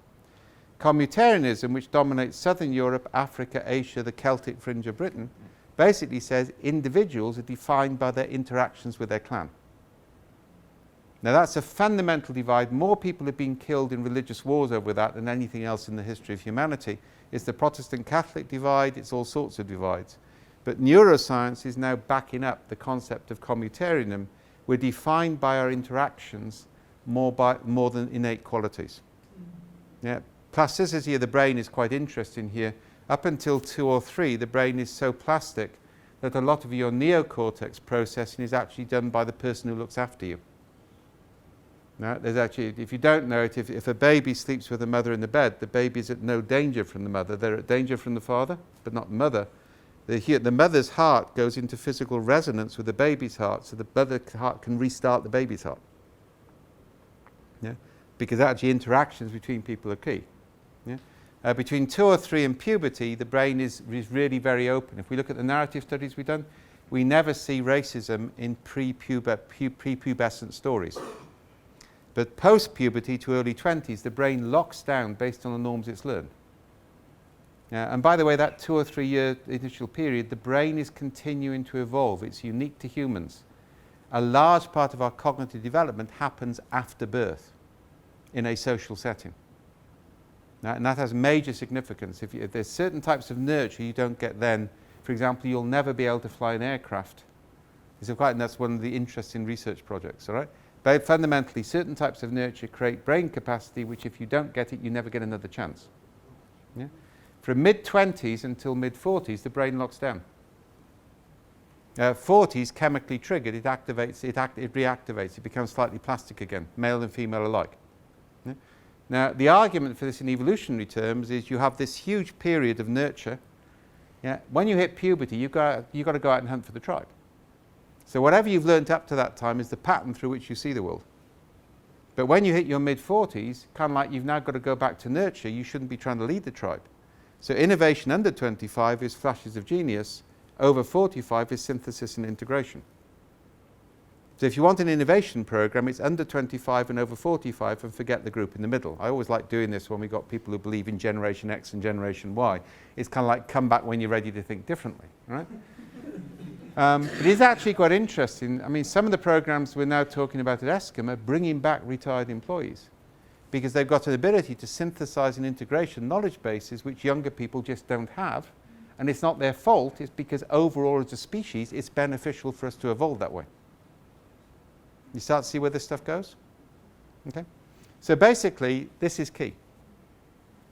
Commutarism, which dominates Southern Europe, Africa, Asia, the Celtic fringe of Britain, basically says individuals are defined by their interactions with their clan. Now that's a fundamental divide. More people have been killed in religious wars over that than anything else in the history of humanity. It's the Protestant-Catholic divide, it's all sorts of divides. But neuroscience is now backing up the concept of commutarism. We're defined by our interactions more than innate qualities. Yeah. Plasticity of the brain is quite interesting here. Up until 2 or 3, the brain is so plastic that a lot of your neocortex processing is actually done by the person who looks after you. Now, there's actually, if you don't know it, if a baby sleeps with a mother in the bed, the baby is at no danger from the mother. They're at danger from the father, but not the mother. The mother's heart goes into physical resonance with the baby's heart, so the mother's heart can restart the baby's heart. Yeah? Because actually interactions between people are key. Yeah? Between 2 or 3 and puberty, the brain is really very open. If we look at the narrative studies we've done, we never see racism in prepubescent stories. But post-puberty to early 20s, the brain locks down based on the norms it's learned. And by the way, that 2 or 3 year initial period, the brain is continuing to evolve. It's unique to humans. A large part of our cognitive development happens after birth in a social setting. And that has major significance. If there's certain types of nurture you don't get then, for example, you'll never be able to fly an aircraft. And that's one of the interesting research projects, all right? But fundamentally, certain types of nurture create brain capacity, which if you don't get it, you never get another chance. Yeah? From mid-20s until mid-40s, the brain locks down. 40s, chemically triggered, it reactivates, it becomes slightly plastic again, male and female alike. Yeah? Now, the argument for this in evolutionary terms is you have this huge period of nurture. Yeah? When you hit puberty, you've got to go out and hunt for the tribe. So whatever you've learnt up to that time is the pattern through which you see the world. But when you hit your mid-40s, kind of like you've now got to go back to nurture, you shouldn't be trying to lead the tribe. So innovation under 25 is flashes of genius, over 45 is synthesis and integration. So if you want an innovation program, it's under 25 and over 45 and forget the group in the middle. I always like doing this when we got people who believe in Generation X and Generation Y. It's kind of like come back when you're ready to think differently, right? It is actually quite interesting. I mean, some of the programs we're now talking about at ESCOM are bringing back retired employees because they've got an ability to synthesize and integration knowledge bases which younger people just don't have. And it's not their fault, it's because overall as a species, it's beneficial for us to evolve that way. You start to see where this stuff goes? Okay? So basically, this is key.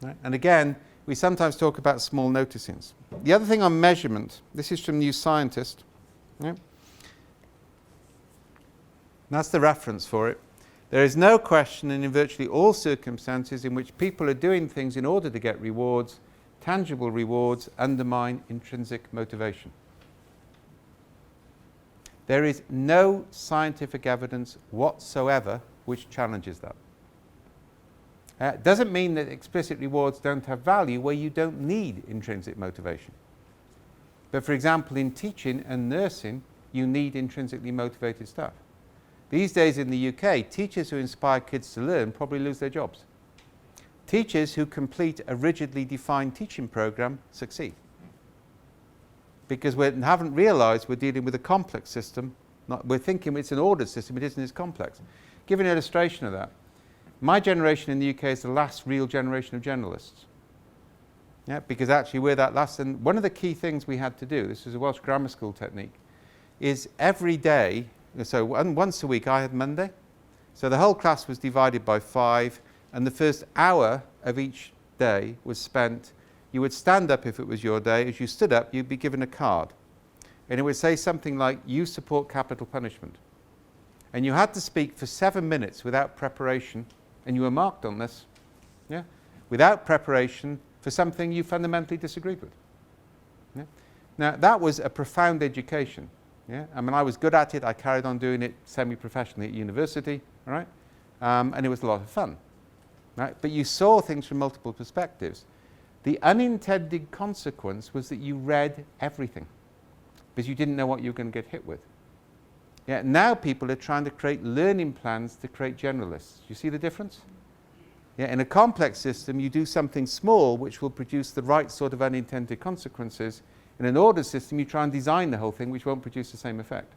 Right? And again, we sometimes talk about small noticings. The other thing on measurement, this is from New Scientist. Right? That's the reference for it. There is no question, and in virtually all circumstances in which people are doing things in order to get rewards, tangible rewards undermine intrinsic motivation. There is no scientific evidence whatsoever which challenges that. It doesn't mean that explicit rewards don't have value where you don't need intrinsic motivation. But for example, in teaching and nursing, you need intrinsically motivated staff. These days in the UK, teachers who inspire kids to learn probably lose their jobs. Teachers who complete a rigidly defined teaching program succeed. Because we haven't realized we're dealing with a complex system. We're thinking it's an ordered system, it isn't, it's complex. Give an illustration of that. My generation in the UK is the last real generation of generalists. Yeah, because actually we're that last, and one of the key things we had to do, this is a Welsh grammar school technique, is every day, so once a week I had Monday, so the whole class was divided by 5, and the first hour of each day was spent, you would stand up if it was your day, as you stood up you'd be given a card, and it would say something like, you support capital punishment. And you had to speak for 7 minutes without preparation, and you were marked on this, yeah, without preparation for something you fundamentally disagreed with. Yeah? Now that was a profound education. Yeah? I mean, I was good at it, I carried on doing it semi-professionally at university, all right? And it was a lot of fun. Right? But you saw things from multiple perspectives. The unintended consequence was that you read everything because you didn't know what you were going to get hit with. Yeah, now people are trying to create learning plans to create generalists. You see the difference? Yeah, in a complex system, you do something small which will produce the right sort of unintended consequences. In an ordered system, you try and design the whole thing which won't produce the same effect.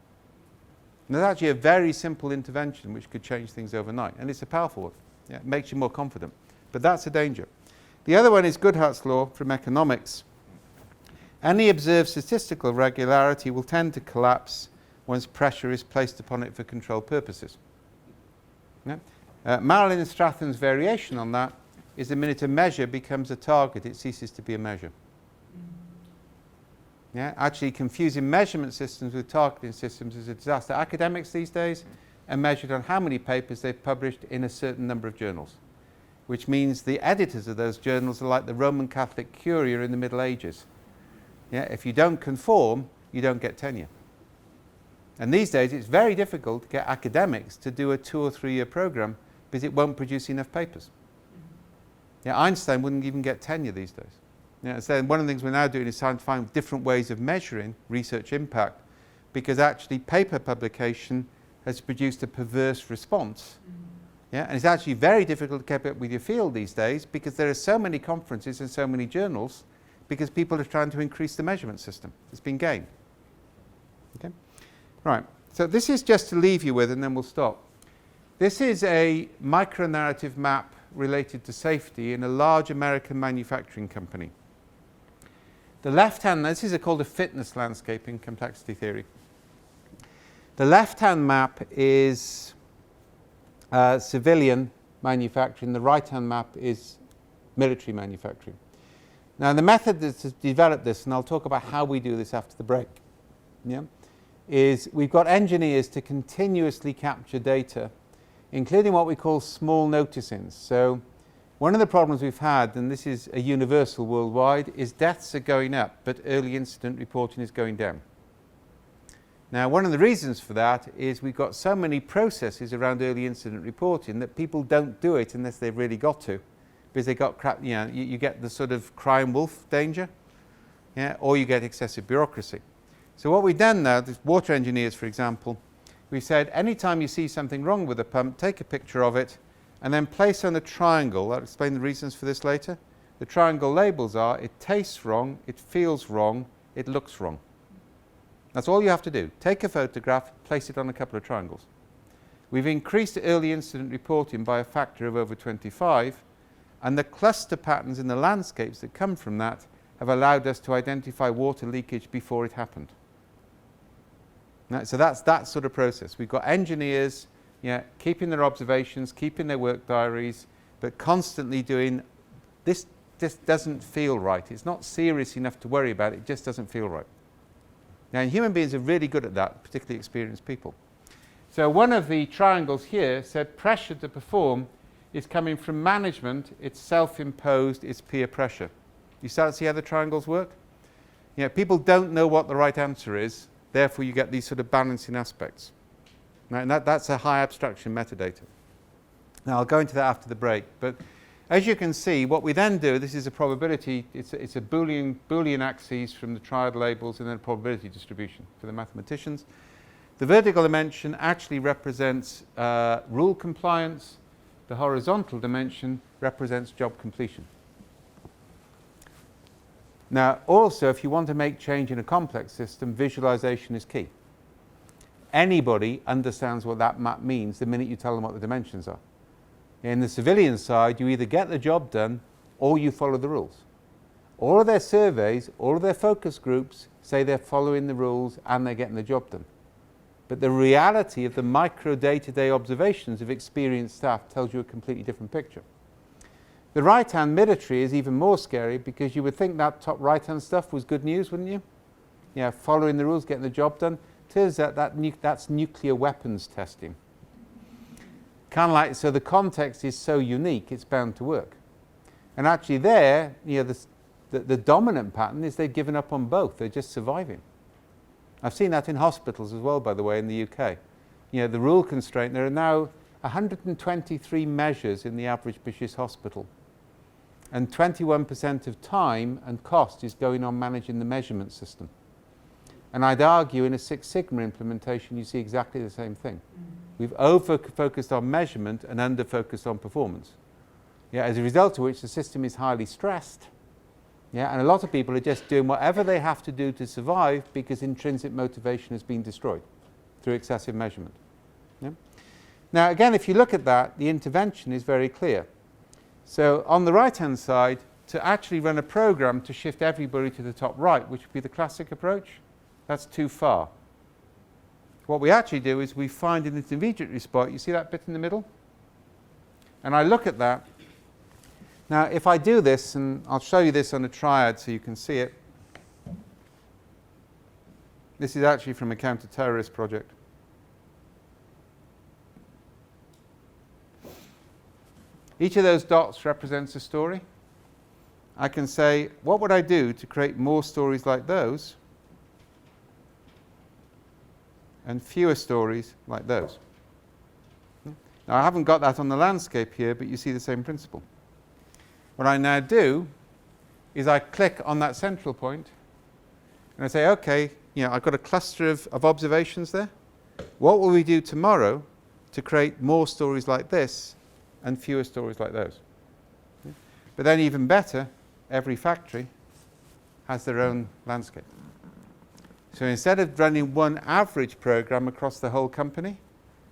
And there's actually a very simple intervention which could change things overnight, and it's a powerful one. Yeah, it makes you more confident. But that's a danger. The other one is Goodhart's law from economics. Any observed statistical regularity will tend to collapse once pressure is placed upon it for control purposes. Yeah? Marilyn Stratham's variation on that is the minute a measure becomes a target, it ceases to be a measure. Yeah? Actually, confusing measurement systems with targeting systems is a disaster. Academics these days are measured on how many papers they've published in a certain number of journals, which means the editors of those journals are like the Roman Catholic curia in the Middle Ages. Yeah? If you don't conform, you don't get tenure. And these days, it's very difficult to get academics to do a 2 or 3 year program because it won't produce enough papers. Yeah, Einstein wouldn't even get tenure these days. Yeah, so one of the things we're now doing is trying to find different ways of measuring research impact, because actually paper publication has produced a perverse response. Yeah, and it's actually very difficult to keep up with your field these days because there are so many conferences and so many journals because people are trying to increase the measurement system. It's been gained. Okay? Right, so this is just to leave you with, and then we'll stop. This is a micro-narrative map related to safety in a large American manufacturing company. The left-hand, this is called a fitness landscape in complexity theory. The left-hand map is civilian manufacturing, the right-hand map is military manufacturing. Now the method that's developed this, and I'll talk about how we do this after the break, yeah, is we've got engineers to continuously capture data, including what we call small noticings. So one of the problems we've had, and this is a universal worldwide, is deaths are going up, but early incident reporting is going down. Now, one of the reasons for that is we've got so many processes around early incident reporting that people don't do it unless they've really got to, because they got crap, you know, you get the sort of crying wolf danger, yeah, or you get excessive bureaucracy. So what we've done now, the water engineers, for example, we've said anytime you see something wrong with a pump, take a picture of it and then place on a triangle. I'll explain the reasons for this later. The triangle labels are, it tastes wrong, it feels wrong, it looks wrong. That's all you have to do. Take a photograph, place it on a couple of triangles. We've increased early incident reporting by a factor of over 25, and the cluster patterns in the landscapes that come from that have allowed us to identify water leakage before it happened. Now, so that's that sort of process. We've got engineers keeping their observations, keeping their work diaries, but constantly doing this. Just doesn't feel right. It's not serious enough to worry about. It just doesn't feel right. Now, human beings are really good at that, particularly experienced people. So one of the triangles here said pressure to perform is coming from management, it's self-imposed, it's peer pressure. You start to see how the triangles work? People don't know what the right answer is, therefore you get these sort of balancing aspects. Now, and that's a high abstraction metadata. Now I'll go into that after the break, but as you can see, what we then do, this is a probability, it's a Boolean axes from the triad labels and then a probability distribution for the mathematicians. The vertical dimension actually represents rule compliance. The horizontal dimension represents job completion. Now, also, if you want to make change in a complex system, visualization is key. Anybody understands what that map means the minute you tell them what the dimensions are. In the civilian side, you either get the job done or you follow the rules. All of their surveys, all of their focus groups say they're following the rules and they're getting the job done. But the reality of the micro day-to-day observations of experienced staff tells you a completely different picture. The right-hand military is even more scary because you would think that top right-hand stuff was good news, wouldn't you? Following the rules, getting the job done. Turns out that's nuclear weapons testing. Kind of like, so the context is so unique, it's bound to work. And actually there, the dominant pattern is they've given up on both. They're just surviving. I've seen that in hospitals as well, by the way, in the UK. The rule constraint, there are now 123 measures in the average British hospital. And 21% of time and cost is going on managing the measurement system. And I'd argue in a Six Sigma implementation, you see exactly the same thing. We've over-focused on measurement and under-focused on performance. As a result of which the system is highly stressed. And a lot of people are just doing whatever they have to do to survive because intrinsic motivation has been destroyed through excessive measurement. Now, again, if you look at that, the intervention is very clear. So on the right-hand side, to actually run a program to shift everybody to the top right, which would be the classic approach, that's too far. What we actually do is we find an intermediate spot. You see that bit in the middle? And I look at that. Now, if I do this, and I'll show you this on a triad so you can see it. This is actually from a counter-terrorist project. Each of those dots represents a story. I can say, what would I do to create more stories like those and fewer stories like those? Now, I haven't got that on the landscape here, but you see the same principle. What I now do is I click on that central point and I say, okay, I've got a cluster of observations there. What will we do tomorrow to create more stories like this and fewer stories like those? But then even better, every factory has their own landscape. So instead of running one average program across the whole company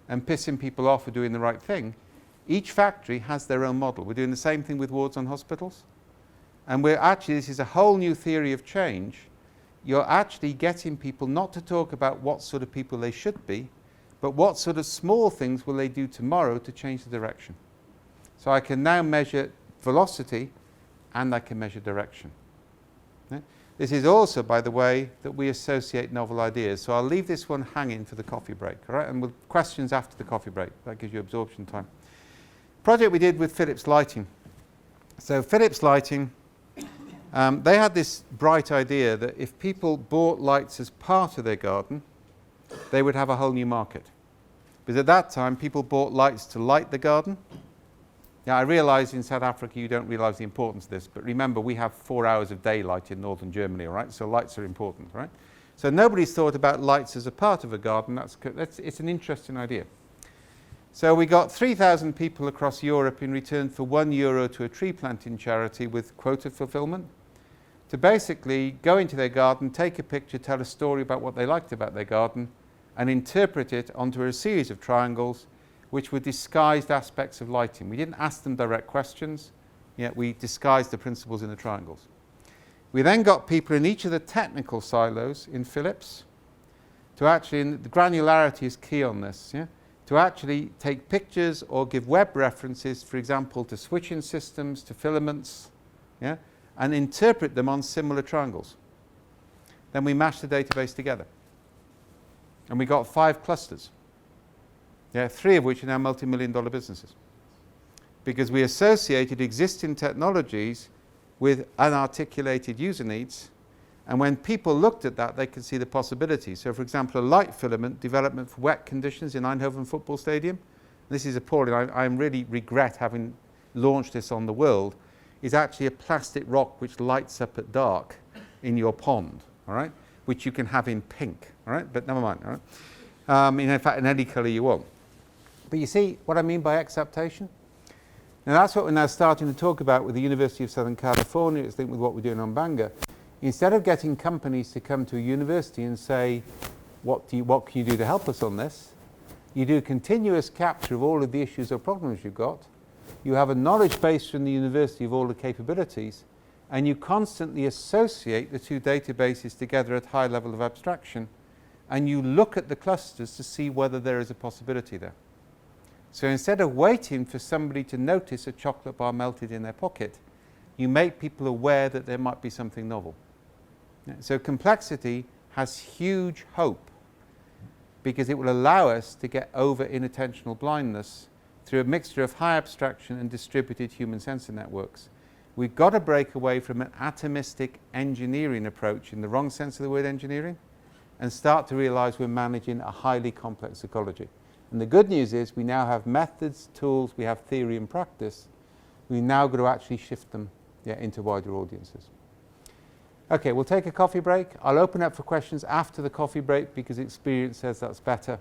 and pissing people off for doing the right thing, each factory has their own model. We're doing the same thing with wards on hospitals. And this is a whole new theory of change. You're actually getting people not to talk about what sort of people they should be, but what sort of small things will they do tomorrow to change the direction. So I can now measure velocity and I can measure direction. This is also, by the way, that we associate novel ideas. So I'll leave this one hanging for the coffee break, all right? And with questions after the coffee break. That gives you absorption time. Project we did with Philips Lighting. So Philips Lighting, they had this bright idea that if people bought lights as part of their garden, they would have a whole new market. Because at that time, people bought lights to light the garden. Now, I realise in South Africa you don't realise the importance of this, but remember we have 4 hours of daylight in northern Germany, all right? So lights are important, right? So nobody's thought about lights as a part of a garden. It's an interesting idea. So we got 3,000 people across Europe in return for €1 to a tree planting charity with quota fulfillment. to basically go into their garden, take a picture, tell a story about what they liked about their garden, and interpret it onto a series of triangles which were disguised aspects of lighting. We didn't ask them direct questions, yet we disguised the principles in the triangles. We then got people in each of the technical silos in Philips to actually, and the granularity is key on this, to actually take pictures or give web references, for example, to switching systems, to filaments, and interpret them on similar triangles. Then we mashed the database together. And we got 5 clusters, 3 of which are now multi-million-dollar businesses. Because we associated existing technologies with unarticulated user needs, and when people looked at that, they could see the possibilities. So, for example, a light filament development for wet conditions in Eindhoven football stadium. This is appalling. I really regret having launched this on the world. Is actually a plastic rock which lights up at dark in your pond, all right? Which you can have in pink, all right? But never mind, all right? In fact, in any colour you want. But you see what I mean by exaptation? Now that's what we're now starting to talk about with the University of Southern California. It's linked with what we're doing on Bangor. Instead of getting companies to come to a university and say, what can you do to help us on this? You do continuous capture of all of the issues or problems you've got. You have a knowledge base from the university of all the capabilities, and you constantly associate the 2 databases together at high level of abstraction, and you look at the clusters to see whether there is a possibility there. So instead of waiting for somebody to notice a chocolate bar melted in their pocket, you make people aware that there might be something novel. So complexity has huge hope because it will allow us to get over inattentional blindness through a mixture of high abstraction and distributed human sensor networks. We've got to break away from an atomistic engineering approach in the wrong sense of the word engineering and start to realize we're managing a highly complex ecology. And the good news is we now have methods, tools, we have theory and practice. We've now got to actually shift them into wider audiences. Okay, we'll take a coffee break. I'll open up for questions after the coffee break because experience says that's better.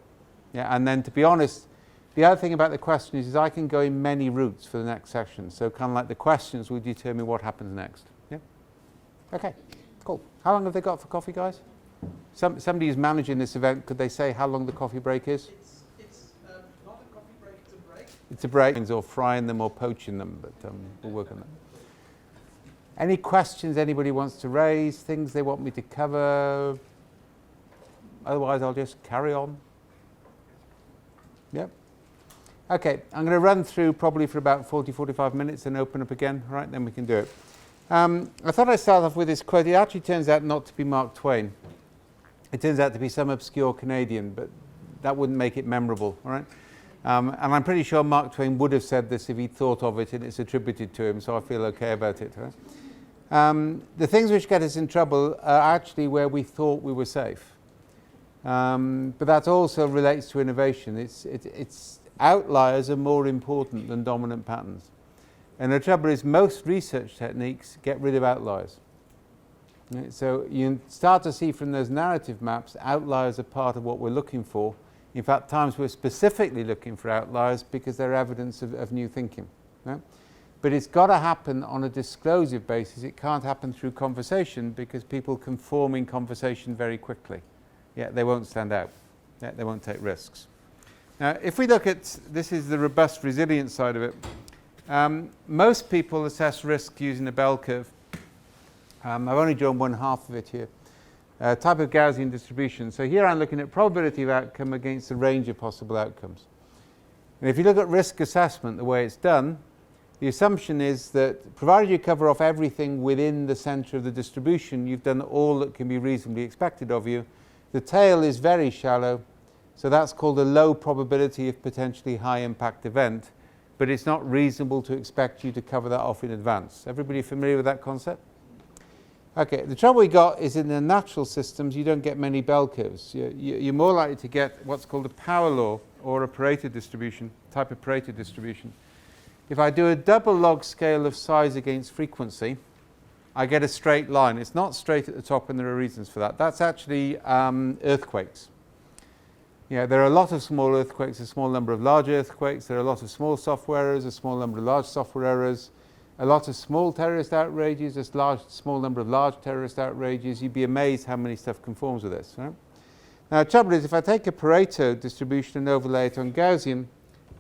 And then to be honest, the other thing about the questions is I can go in many routes for the next session. So kind of like the questions will determine what happens next. Okay, cool. How long have they got for coffee, guys? Somebody who's managing this event, could they say how long the coffee break is? It's not a coffee break, it's a break. It's a break, or frying them or poaching them, but we'll work on that. Any questions anybody wants to raise, things they want me to cover? Otherwise, I'll just carry on. Yep. Okay, I'm going to run through probably for about 40-45 minutes and open up again, right? Then we can do it. I thought I'd start off with this quote. It actually turns out not to be Mark Twain. It turns out to be some obscure Canadian, but that wouldn't make it memorable, all right? And I'm pretty sure Mark Twain would have said this if he'd thought of it and it's attributed to him, so I feel okay about it, right? The things which get us in trouble are actually where we thought we were safe. But that also relates to innovation. It's outliers are more important than dominant patterns. And the trouble is most research techniques get rid of outliers. Right? So you start to see from those narrative maps, outliers are part of what we're looking for. In fact, times we're specifically looking for outliers because they're evidence of new thinking. Right? But it's got to happen on a disclosive basis. It can't happen through conversation because people can form in conversation very quickly. They won't stand out. They won't take risks. Now, if we look at, this is the robust resilience side of it. Most people assess risk using a bell curve. I've only drawn one half of it here. Type of Gaussian distribution. So here I'm looking at probability of outcome against a range of possible outcomes. And if you look at risk assessment, the way it's done, the assumption is that provided you cover off everything within the center of the distribution, you've done all that can be reasonably expected of you. The tail is very shallow, so that's called a low probability of potentially high impact event, but it's not reasonable to expect you to cover that off in advance. Everybody familiar with that concept? Okay, the trouble we got is in the natural systems you don't get many bell curves. You're more likely to get what's called a power law or a Pareto distribution, type of Pareto distribution. If I do a double log scale of size against frequency, I get a straight line. It's not straight at the top, and there are reasons for that. That's actually earthquakes. There are a lot of small earthquakes, a small number of large earthquakes. There are a lot of small software errors, a small number of large software errors. a lot of small terrorist outrages, a small number of large terrorist outrages. You'd be amazed how many stuff conforms with this. Right? Now, the trouble is, if I take a Pareto distribution and overlay it on Gaussian,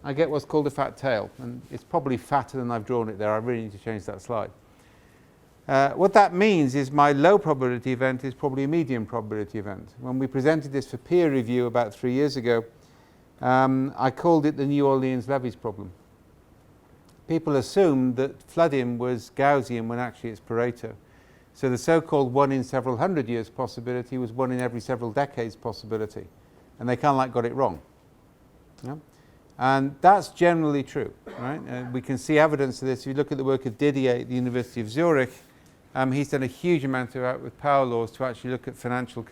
I get what's called a fat tail. And it's probably fatter than I've drawn it there. I really need to change that slide. What that means is my low probability event is probably a medium probability event. When we presented this for peer review about 3 years ago, I called it the New Orleans levees problem. People assumed that flooding was Gaussian when actually it's Pareto. So the so-called 1 in several hundred years possibility was 1 in every several decades possibility. And they kind of got it wrong. Yeah? And that's generally true. Right? We can see evidence of this. If you look at the work of Didier at the University of Zurich, he's done a huge amount of work with power laws to actually look at financial